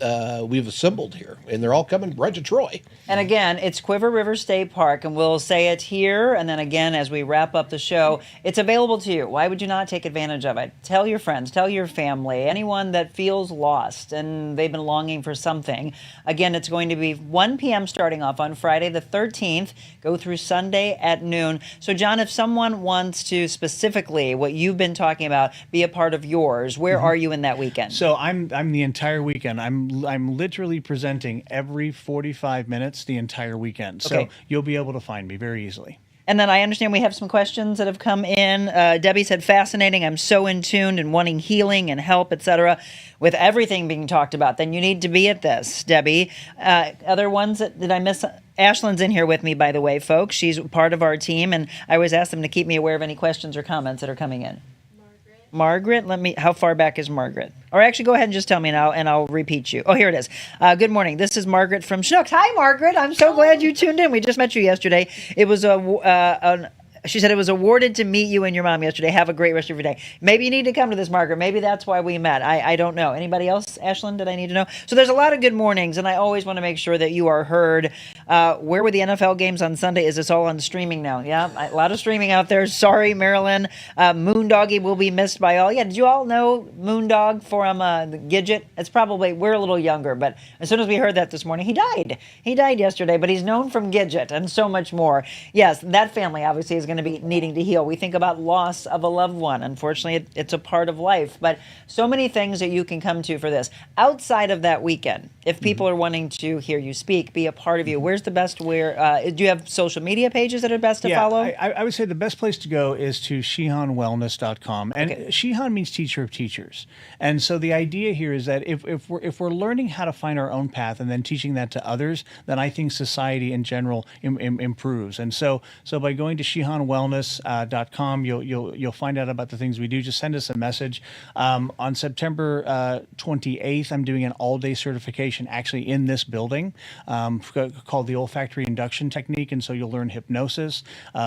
we've assembled here, and they're all coming right to Troy. And again, it's Cuivre River State Park, and we'll say it here, and then again as we wrap up the show, it's available to you. Why would you not take advantage of it? Tell your friends, tell your family, anyone that feels lost and they've been longing for something. Again, it's going to be 1 p.m. starting off on Friday the 13th, go through Sunday Sunday at noon. So, John, if someone wants to specifically, what you've been talking about, be a part of yours, where are you in that weekend? So I'm the entire weekend. I'm literally presenting every 45 minutes the entire weekend. So Okay. you'll be able to find me very easily. And then I understand we have some questions that have come in. Debbie said, fascinating. I'm so in tune and wanting healing and help, etc. With everything being talked about, then you need to be at this, Debbie. Other ones that did I miss? Ashlyn's in here with me, by the way, folks. She's part of our team, and I always ask them to keep me aware of any questions or comments that are coming in. Margaret, how far back is Margaret? Or actually, go ahead and just tell me now, and I'll repeat you. Oh, here it is. Good morning. This is Margaret from Schnucks. Hi, Margaret. I'm so glad you tuned in. We just met you yesterday. It was she said it was awarded to meet you and your mom yesterday. Have a great rest of your day. Maybe you need to come to this, Margaret. Maybe that's why we met. I don't know. Anybody else, Ashlyn, did I need to know? So there's a lot of good mornings, and I always want to make sure that you are heard. Where were the NFL games on Sunday? Is this all on streaming now? Yeah, a lot of streaming out there. Sorry, Marilyn. Moondoggy will be missed by all. Yeah, did you all know Moondog from Gidget? It's probably, we're a little younger, but as soon as we heard that this morning, he died. He died yesterday, but he's known from Gidget and so much more. Yes, that family obviously is going to be needing to heal. We think about loss of a loved one. Unfortunately, it's a part of life, but so many things that you can come to for this. Outside of that weekend, if people are wanting to hear you speak, be a part of you, where's the best do you have social media pages that are best to follow? I would say the best place to go is to shihanwellness.com. And Shihan means teacher of teachers. And so the idea here is that if we're learning how to find our own path and then teaching that to others, then I think society in general improves. And so by going to shihanwellness.com, you'll find out about the things we do. Just send us a message. On September 28th, I'm doing an all-day certification actually in this building called the olfactory induction technique. And so you'll learn hypnosis,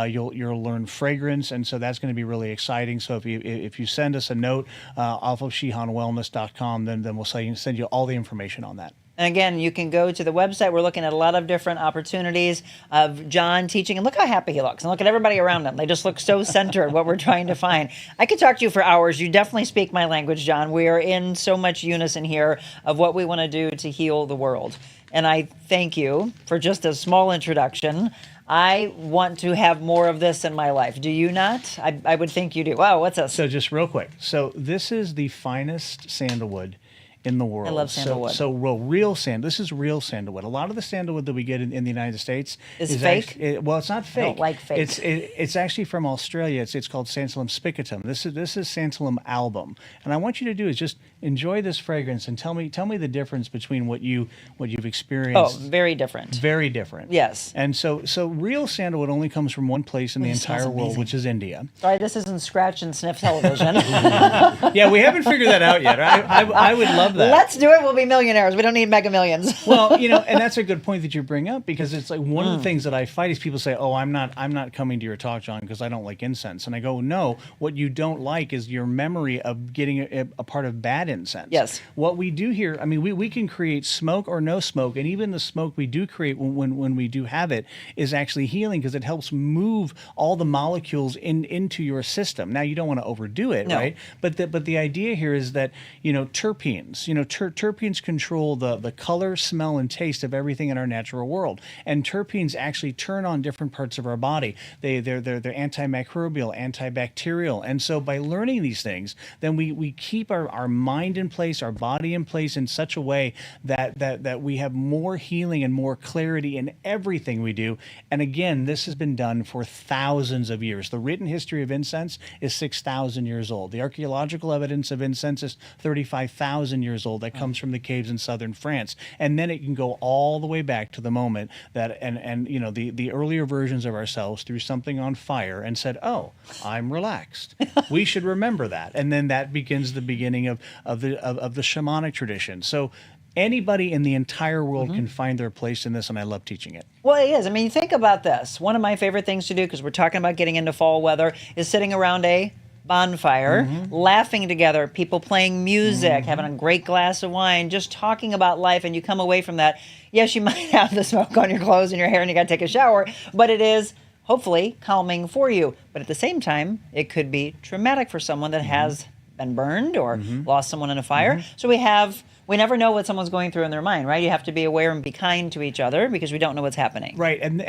you'll learn fragrance, and so that's going to be really exciting. So if you send us a note off of shihanwellness.com, then we'll send you all the information on that. And again, you can go to the website. We're looking at a lot of different opportunities of John teaching. And look how happy he looks. And look at everybody around him. They just look so centered, what we're trying to find. I could talk to you for hours. You definitely speak my language, John. We are in so much unison here of what we want to do to heal the world. And I thank you for just a small introduction. I want to have more of this in my life. Do you not? I would think you do. Wow, what's this? So just real quick. So this is the finest sandalwood in the world. I love sandalwood. So real sandalwood. This is real sandalwood. A lot of the sandalwood that we get in the United States is fake. Well, it's not fake. I don't like fake. It's actually from Australia. It's called Santalum spicatum. This is Santalum album. And I want you to do is just enjoy this fragrance and tell me the difference between what you've experienced. Oh, very different. Very different. Yes. And so real sandalwood only comes from one place in the entire world, which is India. Sorry, this isn't scratch and sniff television. Yeah, we haven't figured that out yet. I would love that. Let's do it. We'll be millionaires. We don't need mega millions. Well, and that's a good point that you bring up, because it's like one of the things that I fight is people say, "Oh, I'm not coming to your talk, John, because I don't like incense." And I go, "No, what you don't like is your memory of getting a part of bad incense." Yes. What we do here, I mean, we can create smoke or no smoke, and even the smoke we do create when we do have it is actually healing, because it helps move all the molecules into your system. Now, you don't want to overdo it, No. right? But the idea here is that terpenes, terpenes control the color, smell, and taste of everything in our natural world. And terpenes actually turn on different parts of our body. They're antimicrobial, antibacterial. And so by learning these things, then we keep our mind in place, our body in place in such a way that we have more healing and more clarity in everything we do. And again, this has been done for thousands of years. The written history of incense is 6,000 years old. The archaeological evidence of incense is 35,000 years old. That comes from the caves in southern France. And then it can go all the way back to the moment that the earlier versions of ourselves threw something on fire and said, "Oh, I'm relaxed." We should remember that. And then that begins the beginning of the shamanic tradition. So anybody in the entire world can find their place in this, and I love teaching it. Well, it is. I mean, think about this. One of my favorite things to do, because we're talking about getting into fall weather, is sitting around a bonfire, laughing together, people playing music, having a great glass of wine, just talking about life, and you come away from that. Yes, you might have the smoke on your clothes and your hair and you got to take a shower, but it is hopefully calming for you. But at the same time, it could be traumatic for someone that has been burned or lost someone in a fire. So we have we never know what someone's going through in their mind, right? You have to be aware and be kind to each other because we don't know what's happening. Right, and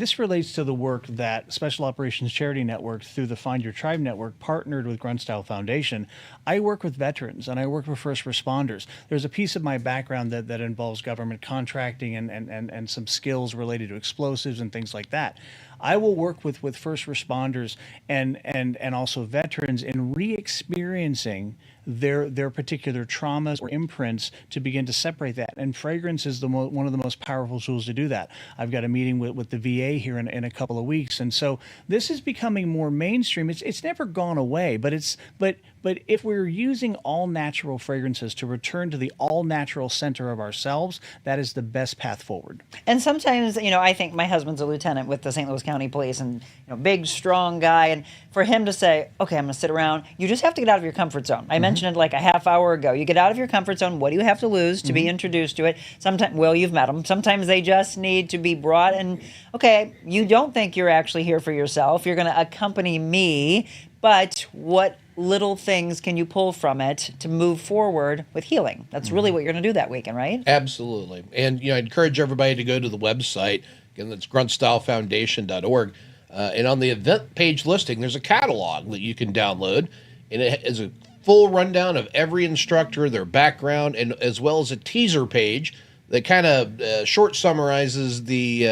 this relates to the work that Special Operations Charity Network, through the Find Your Tribe Network, partnered with Grunt Style Foundation. I work with veterans and I work with first responders. There's a piece of my background that involves government contracting and some skills related to explosives and things like that. I will work with first responders and also veterans in re-experiencing their particular traumas or imprints to begin to separate that. And fragrance is one of the most powerful tools to do that. I've got a meeting with the VA here in a couple of weeks. And so this is becoming more mainstream. It's never gone away, but if we're using all natural fragrances to return to the all natural center of ourselves, that is the best path forward. And sometimes, I think my husband's a lieutenant with the St. Louis County Police, and big, strong guy. And for him to say, okay, I'm going to sit around, you just have to get out of your comfort zone. I mentioned it like a half hour ago. You get out of your comfort zone. What do you have to lose to be introduced to it? Sometimes, well, you've met them. Sometimes they just need to be brought in. Okay, you don't think you're actually here for yourself. You're going to accompany me. But what little things can you pull from it to move forward with healing? That's really what you're going to do that weekend, right? Absolutely. And I encourage everybody to go to the website. Again, that's gruntstylefoundation.org. And on the event page listing, there's a catalog that you can download. And it is a full rundown of every instructor, their background, and as well as a teaser page that kind of short summarizes the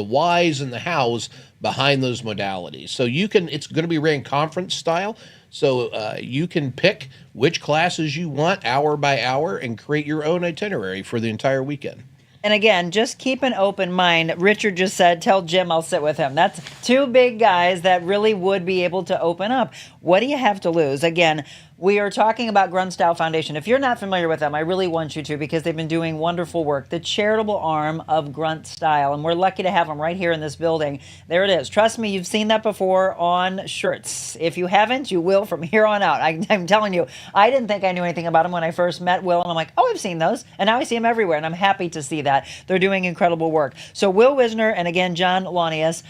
whys and the hows behind those modalities. So it's going to be ran conference style. So you can pick which classes you want hour by hour and create your own itinerary for the entire weekend. And again, just keep an open mind. Richard just said, tell Jim I'll sit with him. That's two big guys that really would be able to open up. What do you have to lose? Again, we are talking about Grunt Style Foundation. If you're not familiar with them, I really want you to, because they've been doing wonderful work. The charitable arm of Grunt Style, and we're lucky to have them right here in this building. There it is. Trust me, you've seen that before on shirts. If you haven't, you will from here on out. I'm telling you, I didn't think I knew anything about them when I first met Will, and I'm like, oh, I've seen those, and now I see them everywhere, and I'm happy to see that. They're doing incredible work. So Will Wisner and again, John Launius,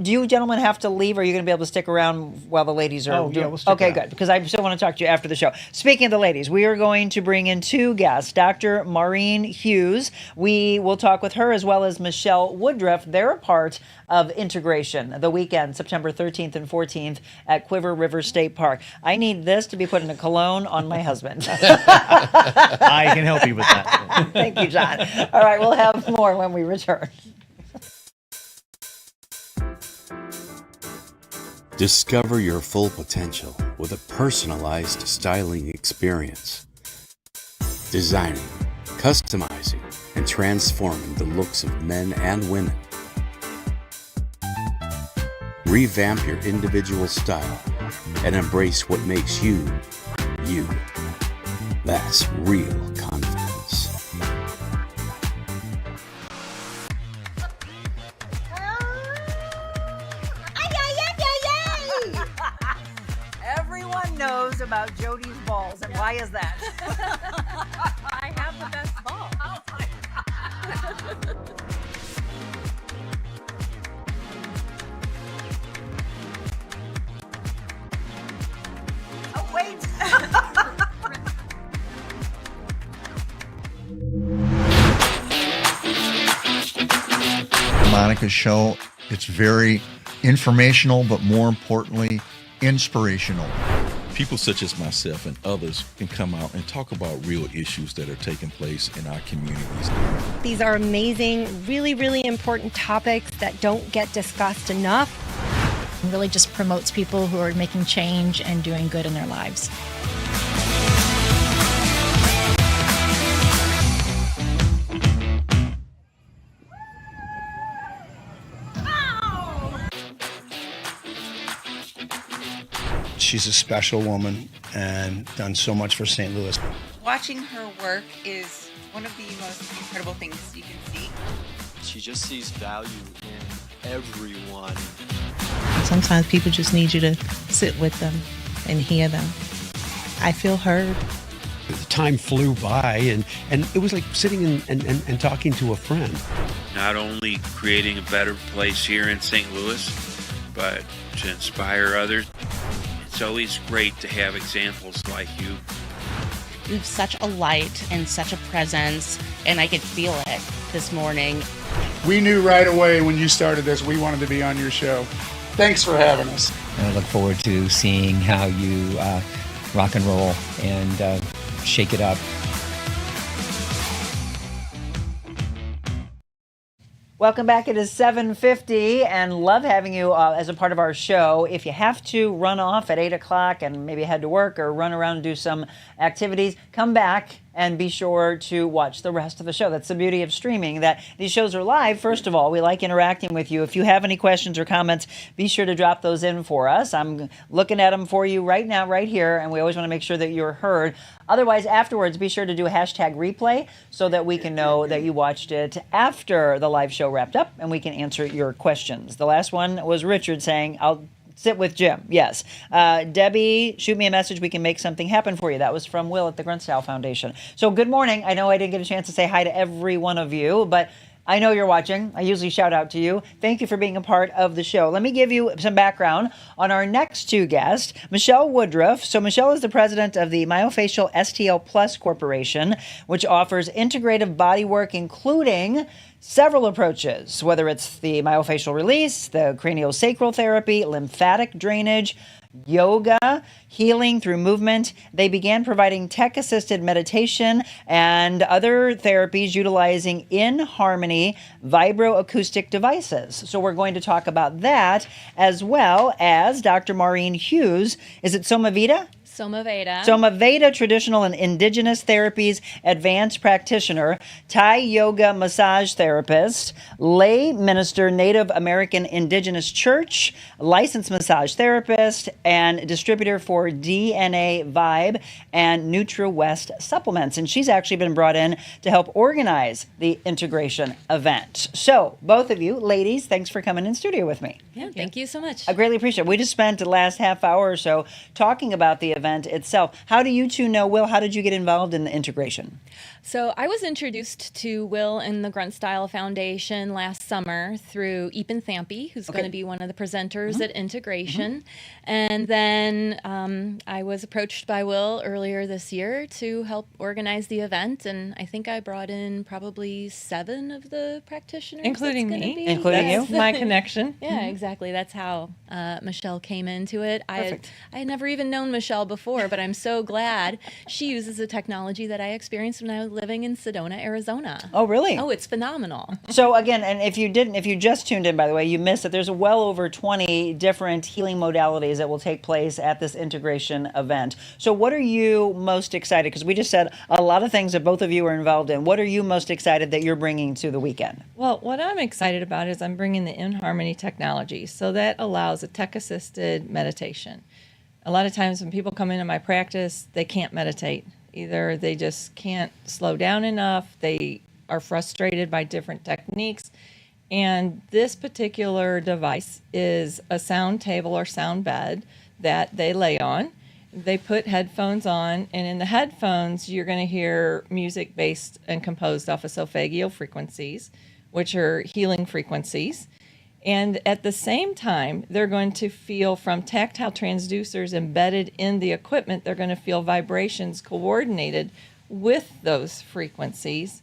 do you gentlemen have to leave, or are you going to be able to stick around while the ladies are doing? Yeah, we'll stick around. Good, because I still want to talk to you after the show. Speaking of the ladies, we are going to bring in two guests, Dr. Maureen Hughes. We will talk with her, as well as Michelle Woodruff. They're a part of Integration, the weekend, September 13th and 14th at Cuivre River State Park. I need this to be put in a cologne on my husband. I can help you with that. Thank you, John. All right, we'll have more when we return. Discover your full potential with a personalized styling experience. Designing, customizing, and transforming the looks of men and women. Revamp your individual style and embrace what makes you, you. That's real confidence. Everyone knows about Jody's balls, and why is that? I have the best ball. Oh my God. Oh, wait. Monica show, it's very informational, but more importantly, inspirational. People such as myself and others can come out and talk about real issues that are taking place in our communities. These are amazing, really, really important topics that don't get discussed enough. It really just promotes people who are making change and doing good in their lives. She's a special woman and done so much for St. Louis. Watching her work is one of the most incredible things you can see. She just sees value in everyone. Sometimes people just need you to sit with them and hear them. I feel heard. The time flew by, and it was like sitting and talking to a friend. Not only creating a better place here in St. Louis, but to inspire others. It's always great to have examples like you. You have such a light and such a presence, and I could feel it this morning. We knew right away when you started this, we wanted to be on your show. Thanks for having us. And I look forward to seeing how you rock and roll and shake it up. Welcome back. It is 7:50 and love having you as a part of our show. If you have to run off at 8 o'clock and maybe head to work or run around and do some activities, come back and be sure to watch the rest of the show. That's the beauty of streaming, that these shows are live. First of all, we like interacting with you. If you have any questions or comments, be sure to drop those in for us. I'm looking at them for you right now, right here, and we always want to make sure that you're heard. Otherwise, afterwards, be sure to do a hashtag replay so that we can know that you watched it after the live show wrapped up and we can answer your questions. The last one was Richard saying, I'll sit with Jim. Yes. Debbie, shoot me a message. We can make something happen for you. That was from Will at the Grunt Foundation. So good morning. I know I didn't get a chance to say hi to every one of you, but I know you're watching. I usually shout out to you. Thank you for being a part of the show. Let me give you some background on our next two guests, Michelle Woodruff. So Michelle is the president of the Myofacial STL Plus Corporation, which offers integrative bodywork, including several approaches, whether it's the myofascial release, the craniosacral therapy, lymphatic drainage, yoga, healing through movement. They began providing tech-assisted meditation and other therapies utilizing in harmony vibroacoustic devices. So we're going to talk about that, as well as Dr. Maureen Hughes. Is it Somavita? Somaveda, traditional and indigenous therapies, advanced practitioner, Thai yoga massage therapist, lay minister, Native American Indigenous Church, licensed massage therapist, and distributor for DNA Vibe and NutriWest supplements. And she's actually been brought in to help organize the integration event. So both of you, ladies, thanks for coming in studio with me. Yeah, thank you so much. I greatly appreciate it. We just spent the last half hour or so talking about the event itself. How do you two know Will? How did you get involved in the integration? So I was introduced to Will and the Grunt Foundation last summer through Ethan Thampe, who's going to be one of the presenters at Integration. And then I was approached by Will earlier this year to help organize the event. And I think I brought in probably 7 of the practitioners. Including me. Including you. My connection. Yeah, exactly. That's how Michelle came into it. I had never even known Michelle before, but I'm so glad she uses the technology that I experienced when I was living in Sedona, Arizona. Oh, really? Oh, it's phenomenal. So again, and if you just tuned in, by the way, you missed it. There's well over 20 different healing modalities that will take place at this integration event. So what are you most excited? Because we just said a lot of things that both of you are involved in. What are you most excited that you're bringing to the weekend? Well, what I'm excited about is I'm bringing the In Harmony technology. So that allows a tech-assisted meditation. A lot of times when people come into my practice, they can't meditate. Either they just can't slow down enough, they are frustrated by different techniques. And this particular device is a sound table or sound bed that they lay on. They put headphones on, and in the headphones, you're going to hear music based and composed off of solfeggio frequencies, which are healing frequencies. And at the same time, they're going to feel from tactile transducers embedded in the equipment, they're going to feel vibrations coordinated with those frequencies.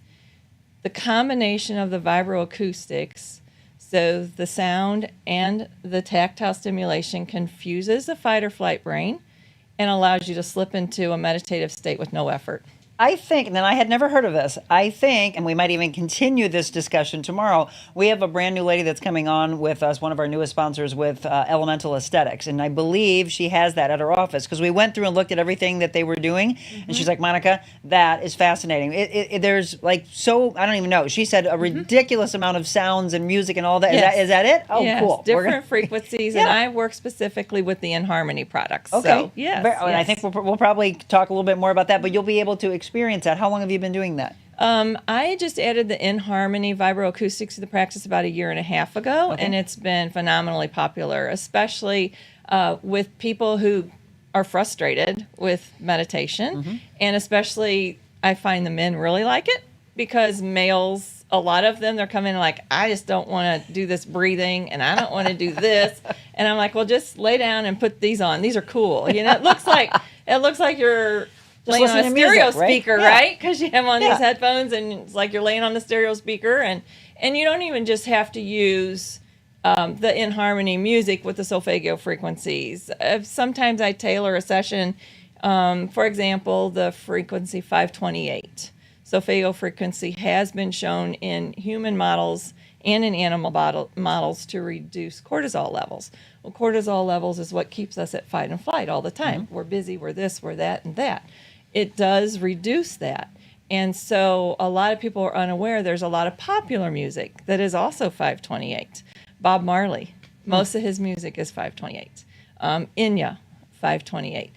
The combination of the vibroacoustics, so the sound and the tactile stimulation, confuses the fight or flight brain and allows you to slip into a meditative state with no effort. I think, and then I had never heard of this, I think, and we might even continue this discussion tomorrow, we have a brand new lady that's coming on with us, one of our newest sponsors with Elemental Aesthetics, and I believe she has that at her office, because we went through and looked at everything that they were doing, and she's like, Monica, that is fascinating. There's like, so, I don't even know, she said a ridiculous amount of sounds and music and all that. Yes. Is that it? Oh, yes, cool. Different frequencies, and I work specifically with the In Harmony products. Okay. So, yes, And I think we'll probably talk a little bit more about that, but you'll be able to experience that. How long have you been doing that? I just added the In Harmony vibroacoustics to the practice about 1.5 years ago, and it's been phenomenally popular, especially with people who are frustrated with meditation, and especially I find the men really like it, because males, a lot of them, they're coming like, I just don't want to do this breathing, and I don't want to do this, and I'm like, well, just lay down and put these on. These are cool. You know, it looks like you're laying on a listen to stereo music, right? speaker, Yeah. right? Because you have on Yeah. these headphones, and it's like you're laying on the stereo speaker, and you don't even just have to use the in harmony music with the solfeggio frequencies. Sometimes I tailor a session. For example, the frequency 528. Solfeggio frequency has been shown in human models and in animal models to reduce cortisol levels. Well, cortisol levels is what keeps us at fight and flight all the time. We're busy, we're this, we're that, and that. It does reduce that. And so a lot of people are unaware there's a lot of popular music that is also 528. Bob Marley, most of his music is 528. Enya, 528.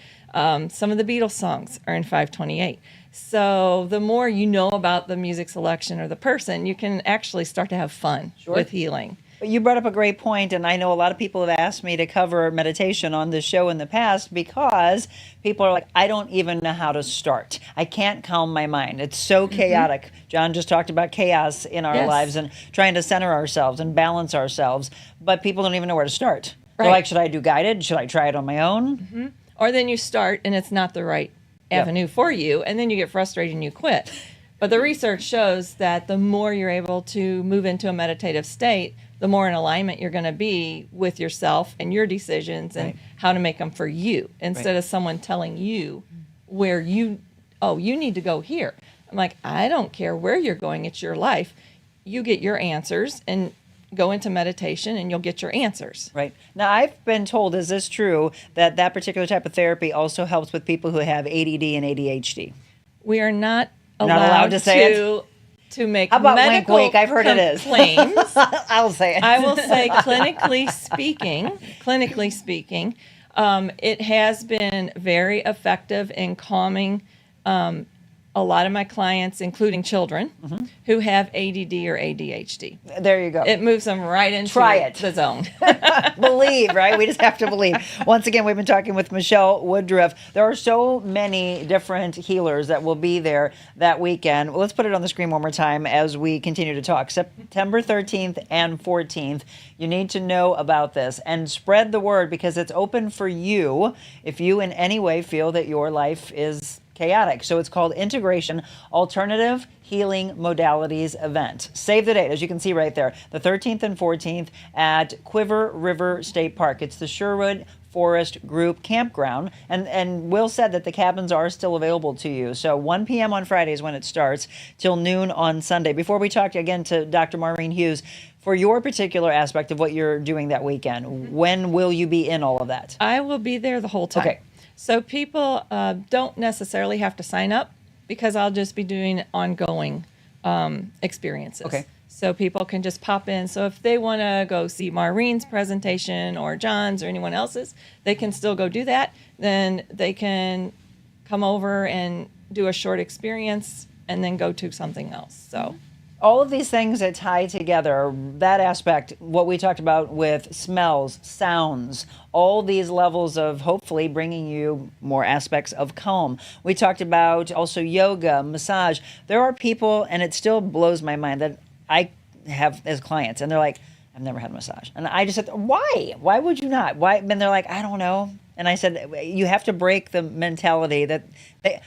Some of the Beatles songs are in 528. So the more you know about the music selection or the person, you can actually start to have fun with healing. But you brought up a great point, and I know a lot of people have asked me to cover meditation on this show in the past because people are like, I don't even know how to start. I can't calm my mind. It's so chaotic. John just talked about chaos in our lives and trying to center ourselves and balance ourselves, but people don't even know where to start. They're like, should I do guided? Should I try it on my own? Or then you start and it's not the right avenue for you, and then you get frustrated and you quit. But the research shows that the more you're able to move into a meditative state, the more in alignment you're going to be with yourself and your decisions and how to make them for you, instead of someone telling you where you need to go here. I'm like, I don't care where you're going. It's your life. You get your answers and go into meditation and you'll get your answers. Right. Now, I've been told, is this true, that that particular type of therapy also helps with people who have ADD and ADHD? We are not allowed allowed to say it? to make How about medical wink, wink? I've heard it is. claims. I'll say it. I will say clinically speaking, it has been very effective in calming a lot of my clients, including children, who have ADD or ADHD. There you go. It moves them right into the zone. Believe, right? We just have to believe. Once again, we've been talking with Michelle Woodruff. There are so many different healers that will be there that weekend. Well, let's put it on the screen one more time as we continue to talk. September 13th and 14th. You need to know about this and spread the word because it's open for you if you in any way feel that your life is chaotic. So it's called Integration Alternative Healing Modalities Event. Save the date, as you can see right there, the 13th and 14th at Cuivre River State Park. It's the Sherwood Forest Group Campground. And Will said that the cabins are still available to you. So 1 p.m. on Friday is when it starts, till noon on Sunday. Before we talk again to Dr. Maureen Hughes, for your particular aspect of what you're doing that weekend, when will you be in all of that? I will be there the whole time. Okay. So people don't necessarily have to sign up because I'll just be doing ongoing experiences. Okay. So people can just pop in. So if they want to go see Maureen's presentation or John's or anyone else's, they can still go do that. Then they can come over and do a short experience and then go to something else. So all of these things that tie together, that aspect, what we talked about with smells, sounds, all these levels of hopefully bringing you more aspects of calm. We talked about also yoga, massage. There are people, and it still blows my mind, that I have as clients, and they're like, I've never had a massage. And I just said, why? Why would you not? Why? And they're like, I don't know. And I said, you have to break the mentality that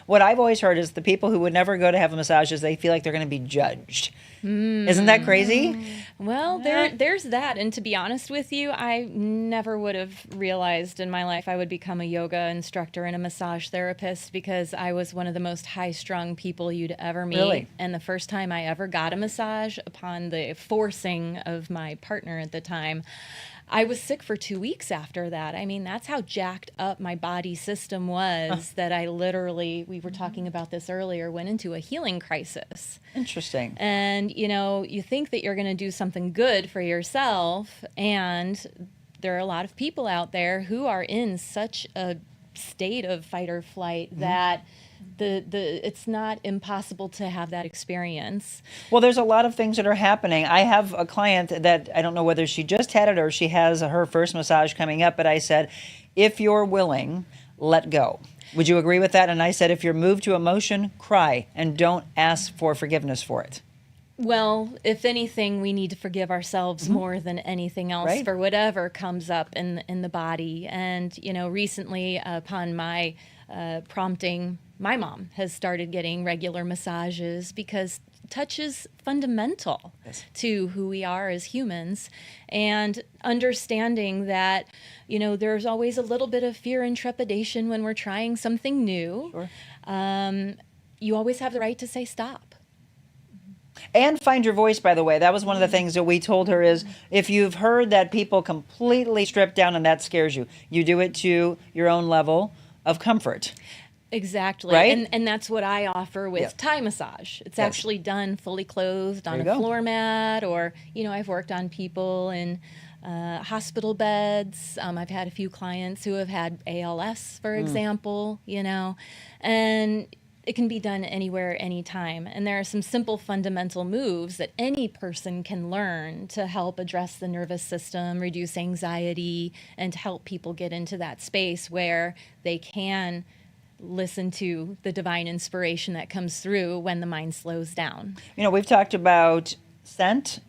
what I've always heard is the people who would never go to have a massage is they feel like they're going to be judged. Isn't that crazy? Well, there's that. And to be honest with you, I never would have realized in my life I would become a yoga instructor and a massage therapist because I was one of the most high-strung people you'd ever meet. Really? And the first time I ever got a massage upon the forcing of my partner at the time, I was sick for 2 weeks after that. I mean, that's how jacked up my body system was that I literally, we were talking about this earlier, went into a healing crisis. Interesting. And, you know, you think that you're going to do something good for yourself, and there are a lot of people out there who are in such a state of fight or flight that it's not impossible to have that experience. Well, there's a lot of things that are happening. I have a client that I don't know whether she just had it or she has her first massage coming up, but I said, if you're willing, let go. Would you agree with that? And I said, if you're moved to emotion, cry and don't ask for forgiveness for it. Well, if anything, we need to forgive ourselves more than anything else for whatever comes up in the body. And, you know, recently upon my prompting my mom has started getting regular massages because touch is fundamental to who we are as humans, and understanding that, you know, there's always a little bit of fear and trepidation when we're trying something new. Sure. You always have the right to say stop. And find your voice, by the way. That was one of the things that we told her is, if you've heard that people completely strip down and that scares you, you do it to your own level of comfort. Exactly. Right? And that's what I offer with Thai massage. It's actually done fully clothed on a floor mat, or, you know, I've worked on people in hospital beds. I've had a few clients who have had ALS, for example, you know, and it can be done anywhere, anytime. And there are some simple fundamental moves that any person can learn to help address the nervous system, reduce anxiety, and to help people get into that space where they can listen to the divine inspiration that comes through when the mind slows down. You know, we've talked about scent,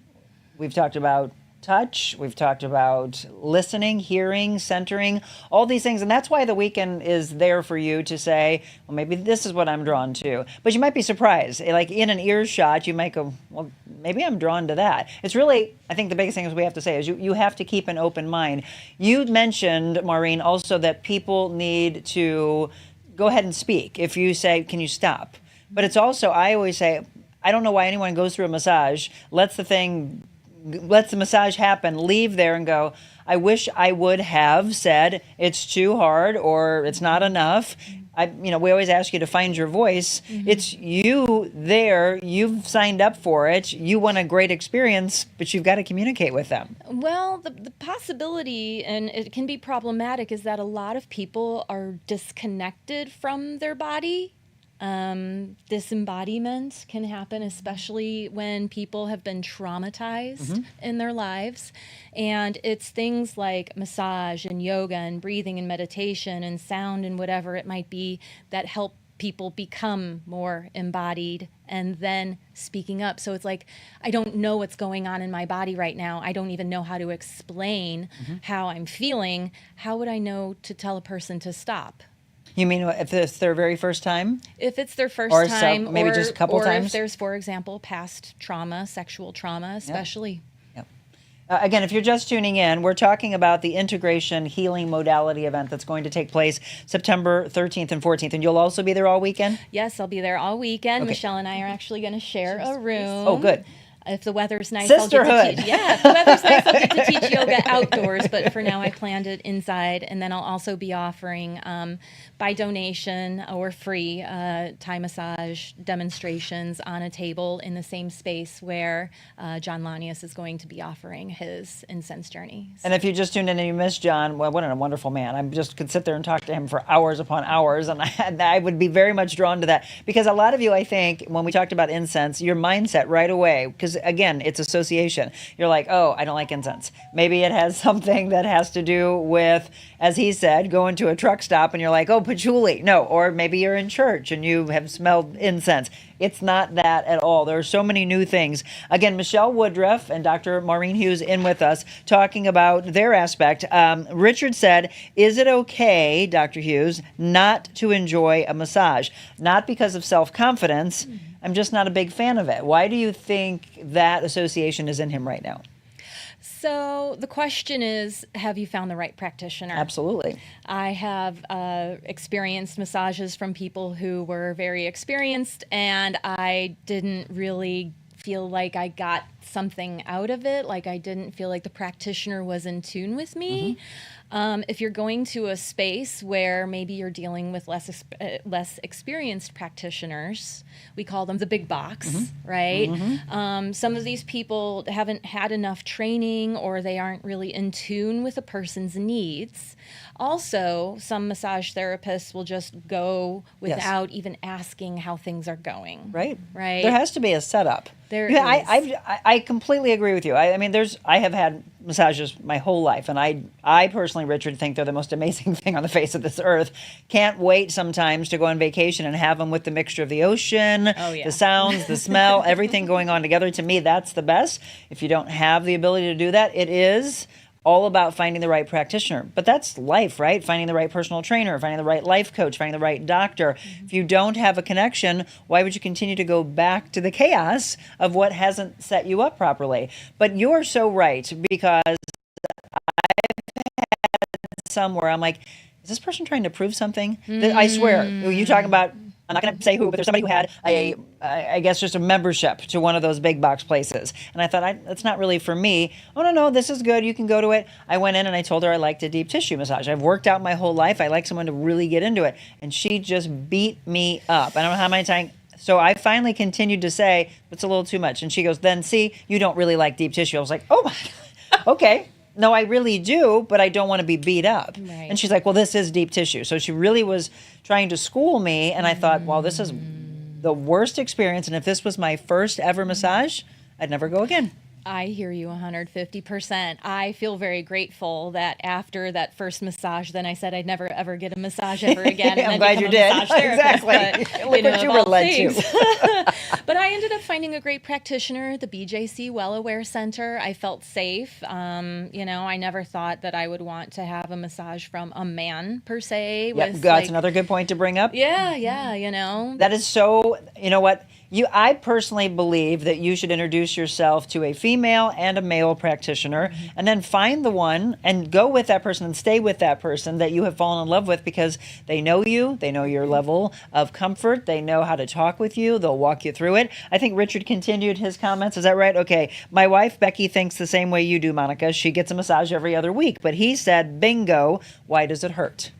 we've talked about touch, we've talked about listening, hearing, centering, all these things. And that's why the weekend is there for you to say, well, maybe this is what I'm drawn to. But you might be surprised. Like in an earshot, you might go, well, maybe I'm drawn to that. It's really, I think the biggest thing is we have to say is you have to keep an open mind. You mentioned, Maureen, also that people need to go ahead and speak. If you say, can you stop? But it's also, I always say, I don't know why anyone goes through a massage, lets the massage happen, leave there and go, I wish I would have said it's too hard or it's not enough. We always ask you to find your voice. It's you there, you've signed up for it, you want a great experience, but you've got to communicate with them. Well, the possibility, and it can be problematic, is that a lot of people are disconnected from their body. Disembodiment can happen, especially when people have been traumatized in their lives. And it's things like massage and yoga and breathing and meditation and sound and whatever it might be that help people become more embodied and then speaking up. So it's like, I don't know what's going on in my body right now. I don't even know how to explain how I'm feeling. How would I know to tell a person to stop? You mean if it's their very first time? If it's their first or time, maybe just a couple times? Or if there's, for example, past trauma, sexual trauma especially. Yep. Again, if you're just tuning in, we're talking about the Integration Healing Modality event that's going to take place September 13th and 14th. And you'll also be there all weekend? Yes, I'll be there all weekend. Okay. Michelle and I are actually going to share a room. Oh, good. If the weather's nice, Sisterhood. I'll get to teach. Yeah, if the weather's nice, I'll get to teach yoga outdoors. But for now, I planned it inside. And then I'll also be offering, by donation or free, Thai massage demonstrations on a table in the same space where John Lanius is going to be offering his incense journey. And if you just tuned in and you missed John, well, what a wonderful man. I just could sit there and talk to him for hours upon hours. And I would be very much drawn to that. Because a lot of you, I think, when we talked about incense, your mindset right away, because again, it's association. You're like, oh, I don't like incense. Maybe it has something that has to do with, as he said, going to a truck stop and you're like, oh, patchouli. No, or maybe you're in church and you have smelled incense. It's not that at all. There are so many new things. Again, Michelle Woodruff and Dr. Maureen Hughes in with us talking about their aspect. Richard said, is it okay, Dr. Hughes, not to enjoy a massage? Not because of self-confidence. I'm just not a big fan of it. Why do you think that association is in him right now? So the question is, have you found the right practitioner? Absolutely. I have experienced massages from people who were very experienced, and I didn't really feel like I got something out of it. Like I didn't feel like the practitioner was in tune with me. If you're going to a space where maybe you're dealing with less experienced practitioners, we call them the big box, right? Some of these people haven't had enough training, or they aren't really in tune with a person's needs. Also, some massage therapists will just go without even asking how things are going. Right. Right. There has to be a setup. There Yeah, is. I completely agree with you. I mean, I have had massages my whole life, and I personally, Richard, think they're the most amazing thing on the face of this earth. Can't wait sometimes to go on vacation and have them with the mixture of the ocean, the sounds, the smell, everything going on together. To me, that's the best. If you don't have the ability to do that, it is all about finding the right practitioner. But that's life, right? Finding the right personal trainer, finding the right life coach, finding the right doctor. If you don't have a connection, why would you continue to go back to the chaos of what hasn't set you up properly? But you're so right, because somewhere I'm like, is this person trying to prove something? I swear, you talking about, I'm not going to say who, but there's somebody who had I guess just a membership to one of those big box places. And I thought, that's not really for me. Oh, no, this is good. You can go to it. I went in and I told her I liked a deep tissue massage. I've worked out my whole life. I like someone to really get into it. And she just beat me up. I don't know how many times. So I finally continued to say, it's a little too much. And she goes, then see, you don't really like deep tissue. I was like, oh my God, okay. No, I really do, but I don't want to be beat up. Right. And she's like, well, this is deep tissue. So she really was trying to school me. And I thought, well, this is the worst experience. And if this was my first ever massage, I'd never go again. I hear you 150%. I feel very grateful that after that first massage, then I said I'd never ever get a massage ever again. I'm glad you did. Exactly. But, Look what you were led to. But I ended up finding a great practitioner at the BJC Well Aware Center. I felt safe. I never thought that I would want to have a massage from a man per se. That's another good point to bring up. Yeah. That is so, you know what? I personally believe that you should introduce yourself to a female and a male practitioner, and then find the one and go with that person and stay with that person that you have fallen in love with, because they know you, they know your level of comfort, they know how to talk with you, they'll walk you through it. I think Richard continued his comments. Is that right? Okay. My wife, Becky, thinks the same way you do, Monica. She gets a massage every other week, but he said, bingo, why does it hurt?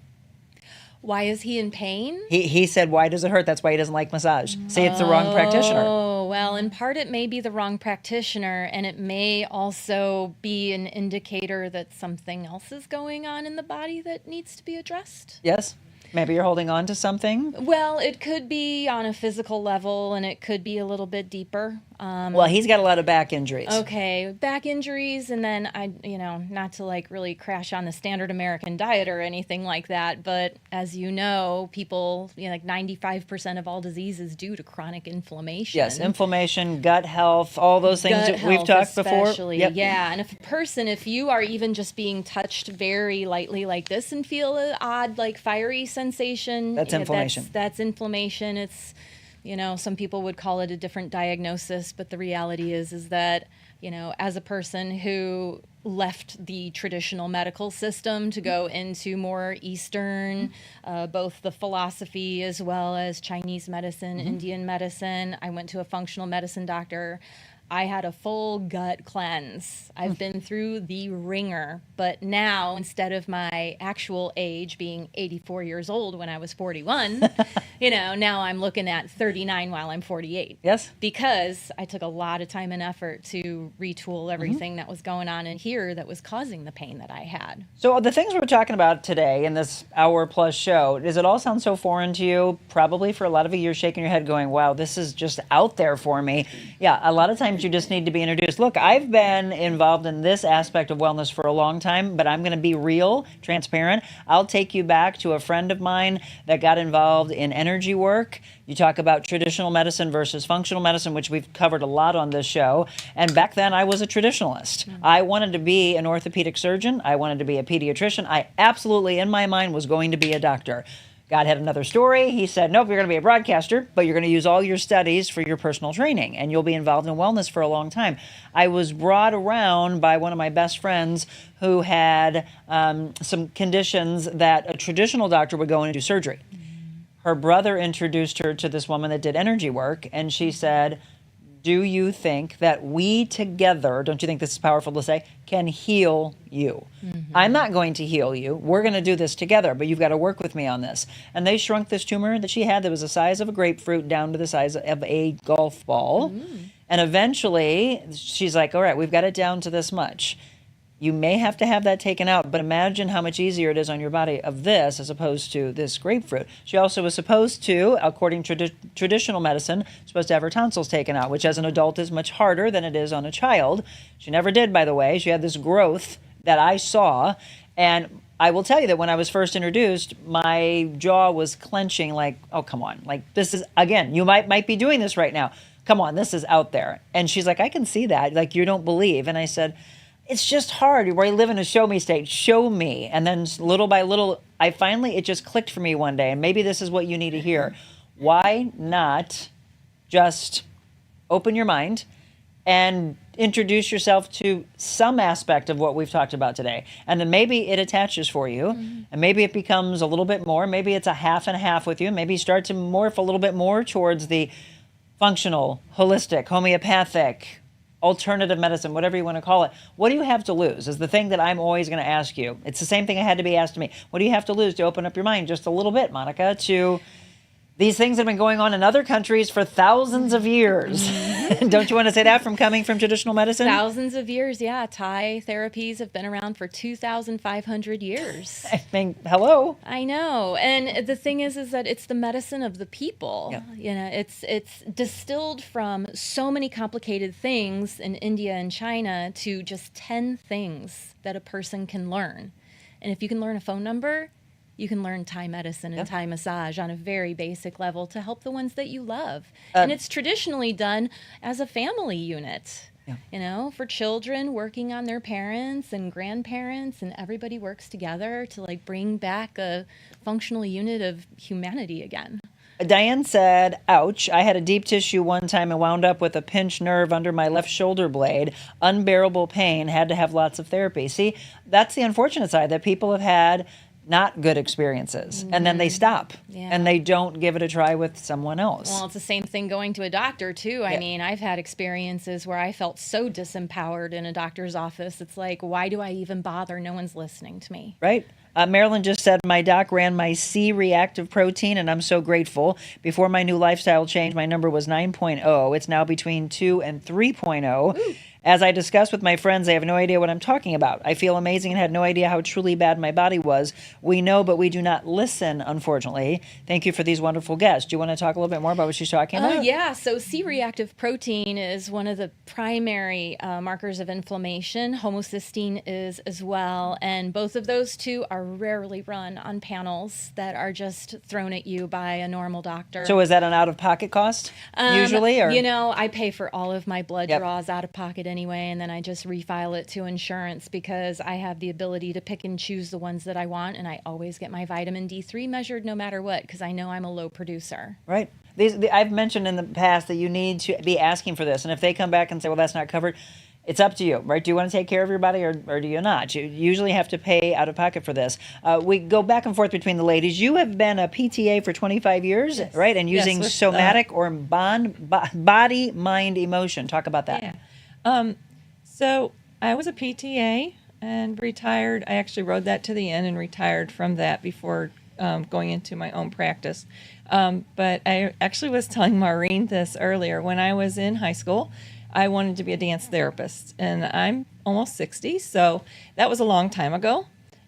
Why is he in pain? He said, why does it hurt? That's why he doesn't like massage. See, it's the wrong practitioner. Oh, well, in part it may be the wrong practitioner, and it may also be an indicator that something else is going on in the body that needs to be addressed. Yes. Maybe you're holding on to something. Well, it could be on a physical level, and it could be a little bit deeper. Well, he's got a lot of back injuries. Okay, back injuries, and then not to really crash on the standard American diet or anything like that, but as you know, people, 95% of all disease is due to chronic inflammation. Yes, inflammation, gut health, all those things that we've talked before. Yep. Yeah, and if you are even just being touched very lightly like this and feel an odd, fiery sensation, that's inflammation. That's inflammation. It's some people would call it a different diagnosis, but the reality is that, as a person who left the traditional medical system to go into more Eastern, both the philosophy as well as Chinese medicine, Indian medicine, I went to a functional medicine doctor. I had a full gut cleanse. I've been through the ringer, but now instead of my actual age being 84 years old when I was 41, now I'm looking at 39 while I'm 48. Yes. Because I took a lot of time and effort to retool everything that was going on in here that was causing the pain that I had. So the things we're talking about today in this hour-plus show, does it all sound so foreign to you? Probably for a lot of you, you're shaking your head going, wow, this is just out there for me. Yeah, a lot of times you just need to be introduced. Look, I've been involved in this aspect of wellness for a long time, but I'm going to be real, transparent. I'll take you back to a friend of mine that got involved in energy work. You talk about traditional medicine versus functional medicine, which we've covered a lot on this show. And back then I was a traditionalist. I wanted to be an orthopedic surgeon. I wanted to be a pediatrician. I absolutely, in my mind, was going to be a doctor. God had another story. He said, nope, you're going to be a broadcaster, but you're going to use all your studies for your personal training, and you'll be involved in wellness for a long time. I was brought around by one of my best friends who had some conditions that a traditional doctor would go in and do surgery. Her brother introduced her to this woman that did energy work, and she said, do you think that we together, don't you think this is powerful to say, can heal you? I'm not going to heal you. We're going to do this together, but you've got to work with me on this. And they shrunk this tumor that she had that was the size of a grapefruit down to the size of a golf ball. And eventually, she's like, all right, we've got it down to this much. You may have to have that taken out, but imagine how much easier it is on your body of this as opposed to this grapefruit. She also was supposed to, according to traditional medicine, supposed to have her tonsils taken out, which as an adult is much harder than it is on a child. She never did, by the way. She had this growth that I saw, and I will tell you that when I was first introduced, my jaw was clenching like, oh, come on. Like, this is, again, you might be doing this right now. Come on, this is out there. And she's like, I can see that. Like, you don't believe. And I said, it's just hard. We live in a show me state. Show me. And then little by little, it just clicked for me one day. And maybe this is what you need to hear. Why not just open your mind and introduce yourself to some aspect of what we've talked about today? And then maybe it attaches for you. And maybe it becomes a little bit more. Maybe it's a half and half with you. Maybe you start to morph a little bit more towards the functional, holistic, homeopathic, alternative medicine, whatever you want to call it. What do you have to lose is the thing that I'm always going to ask you. It's the same thing I had to be asked to me. What do you have to lose to open up your mind just a little bit, Monica, to these things that have been going on in other countries for thousands of years? Don't you want to say that from coming from traditional medicine? Thousands of years, yeah. Thai therapies have been around for 2,500 years. I think, hello. I know. And the thing is that it's the medicine of the people. Yeah. You know, it's distilled from so many complicated things in India and China to just 10 things that a person can learn. And if you can learn a phone number, you can learn Thai medicine and Thai massage on a very basic level to help the ones that you love. And it's traditionally done as a family unit. You know, for children working on their parents and grandparents, and everybody works together to like bring back a functional unit of humanity again. Diane said, ouch, I had a deep tissue one time and wound up with a pinched nerve under my left shoulder blade. Unbearable pain, had to have lots of therapy. See, that's the unfortunate side, that people have had not good experiences, and then they stop, and they don't give it a try with someone else. Well, it's the same thing going to a doctor, too. I mean, I've had experiences where I felt so disempowered in a doctor's office. It's like, why do I even bother? No one's listening to me. Right. Marilyn just said, my doc ran my C-reactive protein, and I'm so grateful. Before my new lifestyle change, my number was 9.0. It's now between 2 and 3.0. Ooh. As I discussed with my friends, they have no idea what I'm talking about. I feel amazing and had no idea how truly bad my body was. We know, but we do not listen, unfortunately. Thank you for these wonderful guests. Do you want to talk a little bit more about what she's talking about? Yeah, so C-reactive protein is one of the primary markers of inflammation. Homocysteine is as well, and both of those two are rarely run on panels that are just thrown at you by a normal doctor. So is that an out-of-pocket cost, usually? Or? You know, I pay for all of my blood draws out of pocket anyway, and then I just refile it to insurance because I have the ability to pick and choose the ones that I want, and I always get my vitamin D3 measured no matter what because I know I'm a low producer. Right. I've mentioned in the past that you need to be asking for this, and if they come back and say, well, that's not covered, it's up to you, right? Do you want to take care of your body or do you not? You usually have to pay out of pocket for this. We go back and forth between the ladies. You have been a PTA for 25 years, right? And using somatic or body, mind, emotion. Talk about that. Yeah. So I was a PTA and retired. I actually rode that to the end and retired from that before going into my own practice. But I actually was telling Maureen this earlier. When I was in high school, I wanted to be a dance therapist, and I'm almost 60, so that was a long time ago.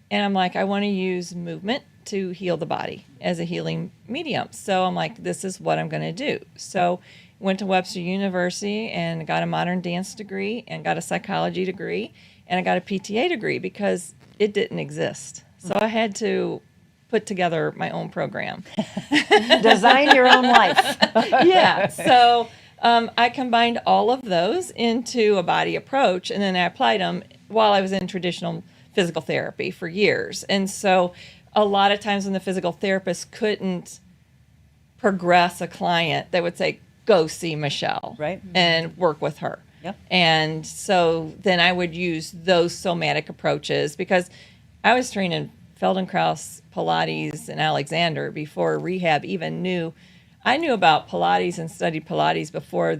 And I'm like, I want to use movement to heal the body as a healing medium. So I'm like, this is what I'm going to do. So went to Webster University and got a modern dance degree and got a psychology degree and I got a PTA degree because it didn't exist. So I had to put together my own program. Design your own life. Yeah. So I combined all of those into a body approach, and then I applied them while I was in traditional physical therapy for years. And so a lot of times when the physical therapist couldn't progress a client, they would say, go see Michelle, right, and work with her. Yep. And so then I would use those somatic approaches because I was trained in Feldenkrais, Pilates, and Alexander before rehab even knew. I knew about Pilates and studied Pilates before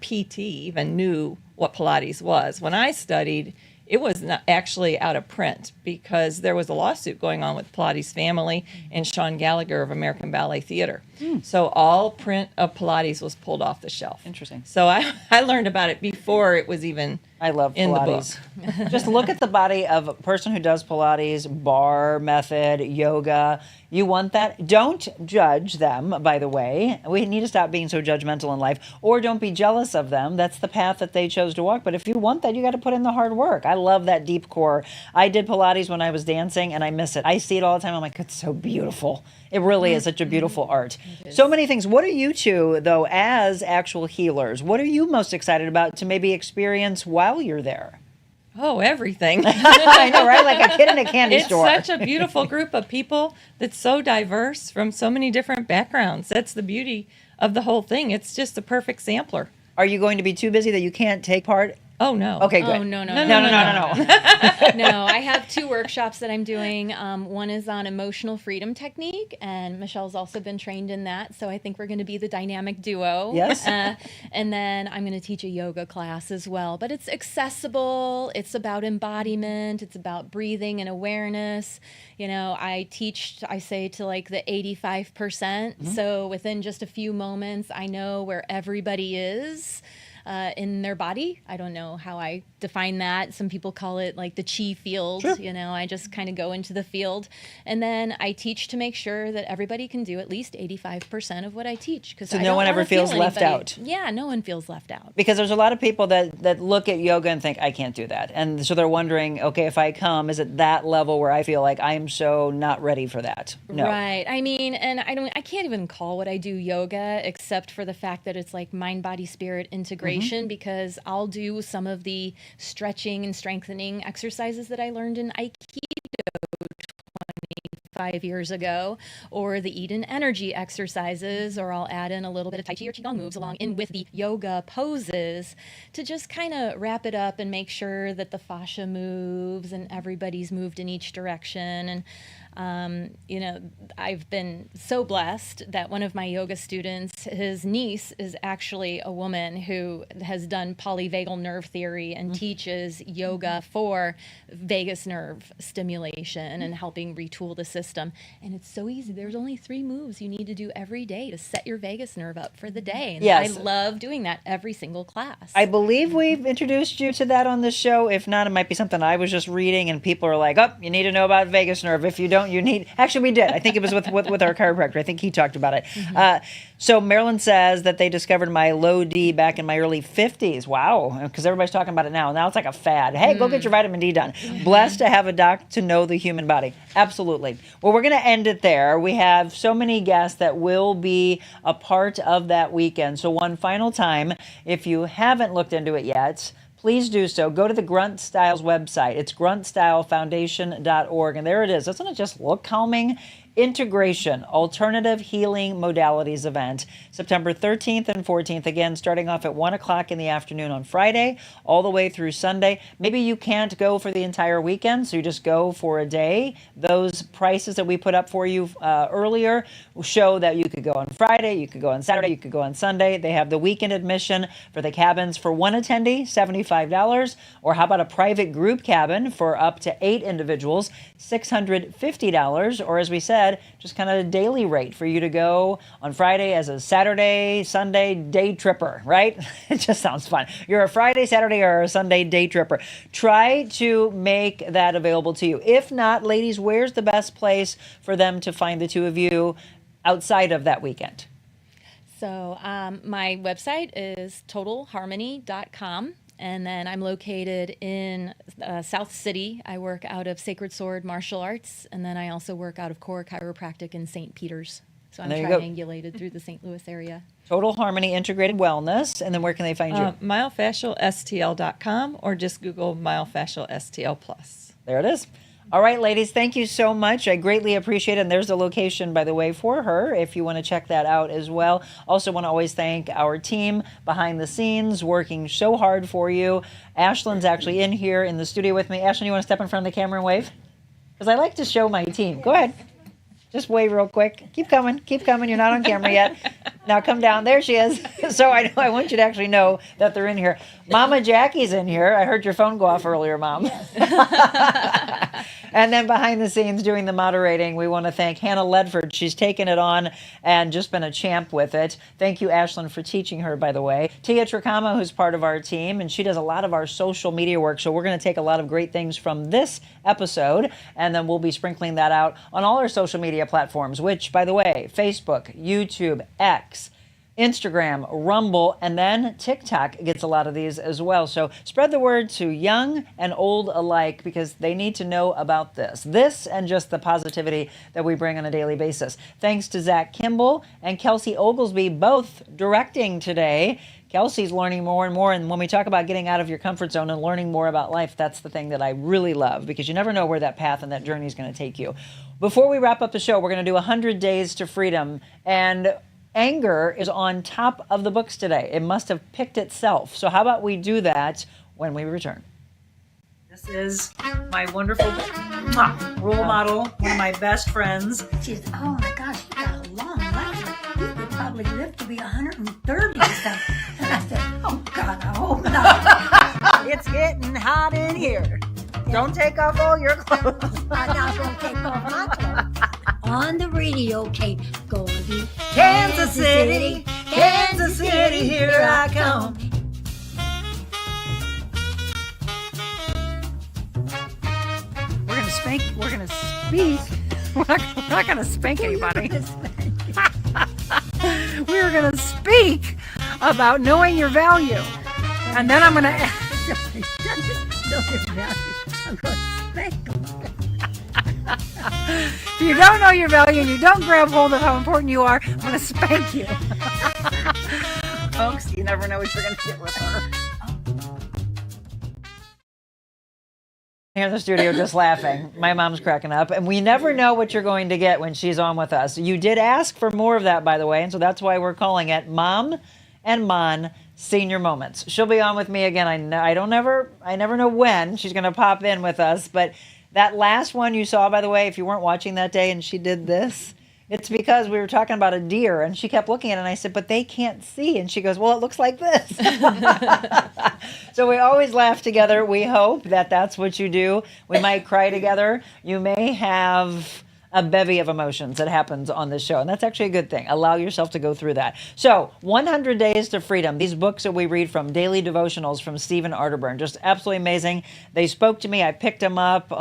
PT even knew what Pilates was. When I studied, it was not actually out of print because there was a lawsuit going on with Pilates Family and Sean Gallagher of American Ballet Theater. So all print of Pilates was pulled off the shelf. Interesting. So I learned about it before it was even I love in Pilates. the book. Just look at the body of a person who does Pilates, bar method, yoga. You want that? Don't judge them, by the way. We need to stop being so judgmental in life. Or don't be jealous of them. That's the path that they chose to walk. But if you want that, you got to put in the hard work. I love that deep core. I did Pilates when I was dancing, and I miss it. I see it all the time. I'm like, it's so beautiful. It really is such a beautiful art. So many things. What are you two, though, as actual healers? What are you most excited about to maybe experience while you're there? Oh, everything. I know, right? Like a kid in a candy store. It's such a beautiful group of people that's so diverse from so many different backgrounds. That's the beauty of the whole thing. It's just the perfect sampler. Are you going to be too busy that you can't take part? Oh, no. Okay, good. Oh, no. No. No, I have 2 workshops that I'm doing. One is on emotional freedom technique, and Michelle's also been trained in that. So I think we're going to be the dynamic duo. Yes. And then I'm going to teach a yoga class as well. But it's accessible. It's about embodiment. It's about breathing and awareness. You know, I say to like the 85%. Mm-hmm. So within just a few moments, I know where everybody is. In their body. I don't know how I define that. Some people call it like the chi field. Sure. You know, I just kind of go into the field. And then I teach to make sure that everybody can do at least 85% of what I teach. So no one ever feels left out. Yeah, no one feels left out. Because there's a lot of people that look at yoga and think, I can't do that. And so they're wondering, okay, if I come, is it that level where I feel like I'm so not ready for that? No. Right. I mean, and I can't even call what I do yoga except for the fact that it's like mind, body, spirit integration. Because I'll do some of the stretching and strengthening exercises that I learned in Aikido 25 years ago, or the Eden energy exercises, or I'll add in a little bit of Tai Chi or Qigong moves along in with the yoga poses to just kind of wrap it up and make sure that the fascia moves and everybody's moved in each direction. And you know, I've been so blessed that one of my yoga students, his niece is actually a woman who has done polyvagal nerve theory and teaches yoga for vagus nerve stimulation and helping retool the system. And it's so easy. There's only 3 moves you need to do every day to set your vagus nerve up for the day. And Yes. I love doing that every single class. I believe we've introduced you to that on this show. If not, it might be something I was just reading and people are like, oh, you need to know about vagus nerve. If you don't, you need... Actually, we did. I think it was with our chiropractor. I think he talked about it. So Marilyn says that they discovered my low D back in my early 50s. Wow. Because everybody's talking about it now. Now it's like a fad. Hey, go get your vitamin D done. Blessed to have a doc to know the human body. Absolutely. Well, we're going to end it there. We have so many guests that will be a part of that weekend. So one final time, if you haven't looked into it yet, please do so. Go to the Grunt Styles website. It's gruntstylefoundation.org. And there it is. Doesn't it just look calming? Integration, Alternative Healing Modalities event, September 13th and 14th, again, starting off at 1 o'clock in the afternoon on Friday, all the way through Sunday. Maybe you can't go for the entire weekend, so you just go for a day. Those prices that we put up for you earlier show that you could go on Friday, you could go on Saturday, you could go on Sunday. They have the weekend admission for the cabins for one attendee, $75, or how about a private group cabin for up to 8 individuals, $650, or as we said, just kind of a daily rate for you to go on Friday as a Saturday, Sunday day tripper, right? It just sounds fun. You're a Friday, Saturday, or a Sunday day tripper. Try to make that available to you. If not, ladies, where's the best place for them to find the two of you outside of that weekend? So my website is totalharmony.com. And then I'm located in South City. I work out of Sacred Sword Martial Arts. And then I also work out of Core Chiropractic in St. Peters. So I'm triangulated through the St. Louis area. Total Harmony Integrated Wellness. And then where can they find you? Myofascialstl.com, or just Google myofascialstl plus. There it is. All right, ladies, thank you so much. I greatly appreciate it. And there's the location, by the way, for her, if you want to check that out as well. Also want to always thank our team behind the scenes, working so hard for you. Ashlyn's actually in here in the studio with me. Ashlyn, you want to step in front of the camera and wave? Because I like to show my team. Go ahead. Just wave real quick. Keep coming. Keep coming. You're not on camera yet. Now come down. There she is. So I want you to actually know that they're in here. Mama Jackie's in here. I heard your phone go off earlier, Mom. Yes. And then behind the scenes doing the moderating, we want to thank Hannah Ledford. She's taken it on and just been a champ with it. Thank you, Ashlyn, for teaching her, by the way. Tia Tricama, who's part of our team, and she does a lot of our social media work. So we're going to take a lot of great things from this episode, and then we'll be sprinkling that out on all our social media platforms, which, by the way, Facebook, YouTube, X, Instagram, Rumble, and then TikTok gets a lot of these as well. So spread the word to young and old alike, because they need to know about this and just the positivity that we bring on a daily basis. Thanks to Zach Kimball and Kelsey Oglesby, both directing today. Kelsey's learning more and more. And when we talk about getting out of your comfort zone and learning more about life, that's the thing that I really love, because you never know where that path and that journey is going to take you. Before we wrap up the show, we're going to do 100 Days to Freedom. And anger is on top of the books today. It must have picked itself. So how about we do that when we return? This is my wonderful role model, one of my best friends. She's, oh my gosh, you got a long life. You could probably live to be 130 or something. And I said, oh God, I hope not. It's getting hot in here. Don't take off all your clothes. I'm not going to take off my clothes. On the radio tape, going to Kansas City, Kansas City, here I come. We're gonna speak. We're not gonna spank anybody. We're gonna speak about knowing your value, and then I'm gonna. If you don't know your value and you don't grab hold of how important you are, I'm gonna spank you. Folks, you never know what you're gonna get with her. Here in the studio just laughing. My mom's cracking up. And we never know what you're going to get when she's on with us. You did ask for more of that, by the way, and so that's why we're calling it Mom and Mon Senior Moments. She'll be on with me again. I never know when she's going to pop in with us, but that last one you saw, by the way, if you weren't watching that day and she did this, it's because we were talking about a deer and she kept looking at it and I said, but they can't see. And she goes, well, it looks like this. So we always laugh together. We hope that that's what you do. We might cry together. You may have a bevy of emotions that happens on this show. And that's actually a good thing. Allow yourself to go through that. So 100 Days to Freedom, these books that we read from, daily devotionals from Stephen Arterburn, just absolutely amazing. They spoke to me. I picked them up,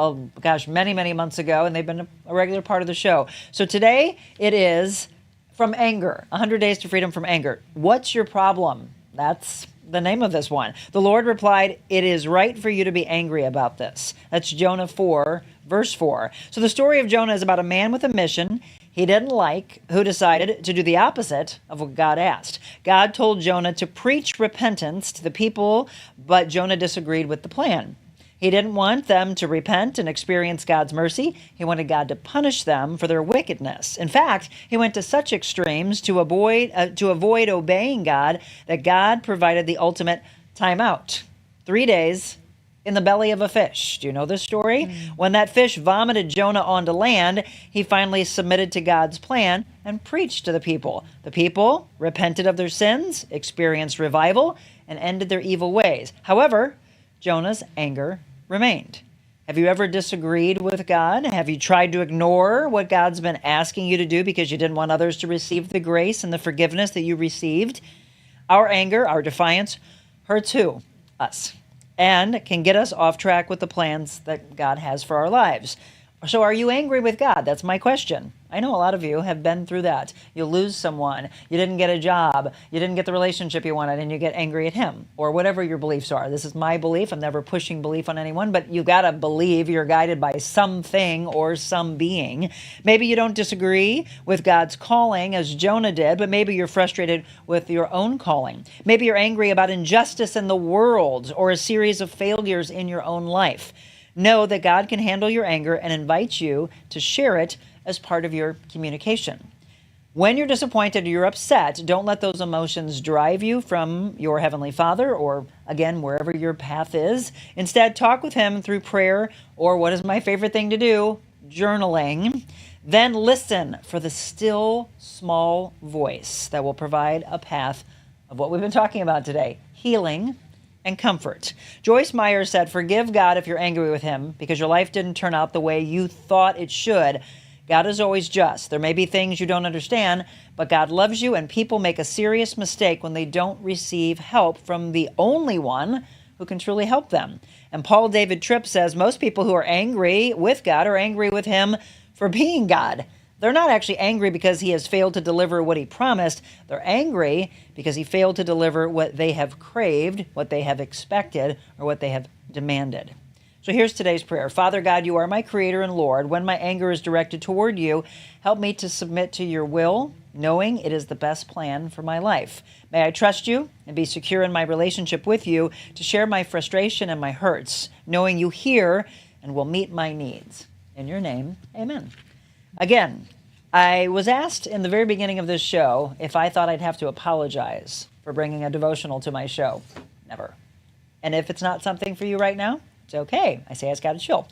many, many months ago, and they've been a regular part of the show. So today it is From Anger, 100 Days to Freedom from Anger. What's your problem? That's the name of this one. The Lord replied, it is right for you to be angry about this. That's Jonah 4, verse 4. So the story of Jonah is about a man with a mission he didn't like, who decided to do the opposite of what God asked. God told Jonah to preach repentance to the people, but Jonah disagreed with the plan. He didn't want them to repent and experience God's mercy. He wanted God to punish them for their wickedness. In fact, he went to such extremes to avoid obeying God that God provided the ultimate timeout. 3 days in the belly of a fish. Do you know this story? When that fish vomited Jonah onto land, he finally submitted to God's plan and preached to the people. The people repented of their sins, experienced revival, and ended their evil ways. However, Jonah's anger remained. Have you ever disagreed with God? Have you tried to ignore what God's been asking you to do because you didn't want others to receive the grace and the forgiveness that you received? Our anger, our defiance, hurts who? Us. And can get us off track with the plans that God has for our lives. So are you angry with God? That's my question. I know a lot of you have been through that. You lose someone, you didn't get a job, you didn't get the relationship you wanted, and you get angry at him, or whatever your beliefs are. This is my belief. I'm never pushing belief on anyone, but you got to believe you're guided by something or some being. Maybe you don't disagree with God's calling as Jonah did, but maybe you're frustrated with your own calling. Maybe you're angry about injustice in the world or a series of failures in your own life. Know that God can handle your anger and invite you to share it as part of your communication. When you're disappointed or you're upset, don't let those emotions drive you from your Heavenly Father or, again, wherever your path is. Instead, talk with Him through prayer or, what is my favorite thing to do, journaling. Then listen for the still, small voice that will provide a path of what we've been talking about today, healing and comfort. Joyce Meyer said, forgive God if you're angry with Him because your life didn't turn out the way you thought it should. God is always just. There may be things you don't understand, but God loves you, and people make a serious mistake when they don't receive help from the only one who can truly help them. And Paul David Tripp says most people who are angry with God are angry with Him for being God. They're not actually angry because He has failed to deliver what He promised. They're angry because He failed to deliver what they have craved, what they have expected, or what they have demanded. So here's today's prayer. Father God, You are my Creator and Lord. When my anger is directed toward You, help me to submit to Your will, knowing it is the best plan for my life. May I trust you and be secure in my relationship with you to share my frustration and my hurts, knowing you hear and will meet my needs. In your name, amen. Again, I was asked in the very beginning of this show if I thought I'd have to apologize for bringing a devotional to my show. Never. And if it's not something for you right now, it's okay. I say I just got to chill.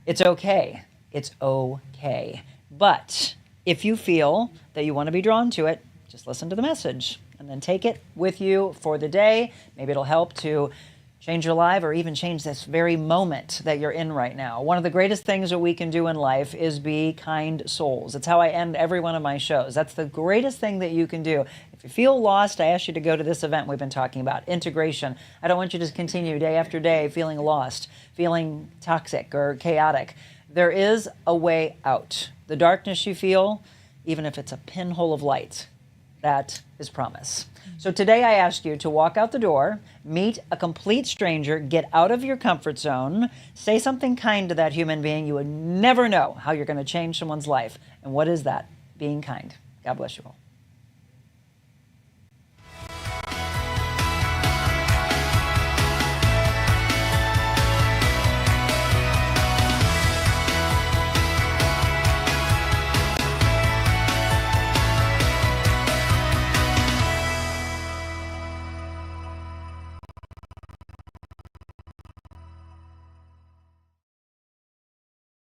It's okay. It's okay. But if you feel that you want to be drawn to it, just listen to the message and then take it with you for the day. Maybe it'll help to change your life or even change this very moment that you're in right now. One of the greatest things that we can do in life is be kind souls. It's how I end every one of my shows. That's the greatest thing that you can do. If you feel lost, I ask you to go to this event we've been talking about, integration. I don't want you to continue day after day feeling lost, feeling toxic or chaotic. There is a way out. The darkness you feel, even if it's a pinhole of light, that is promise. So today I ask you to walk out the door, meet a complete stranger, get out of your comfort zone, say something kind to that human being. You would never know how you're going to change someone's life. And what is that? Being kind. God bless you all.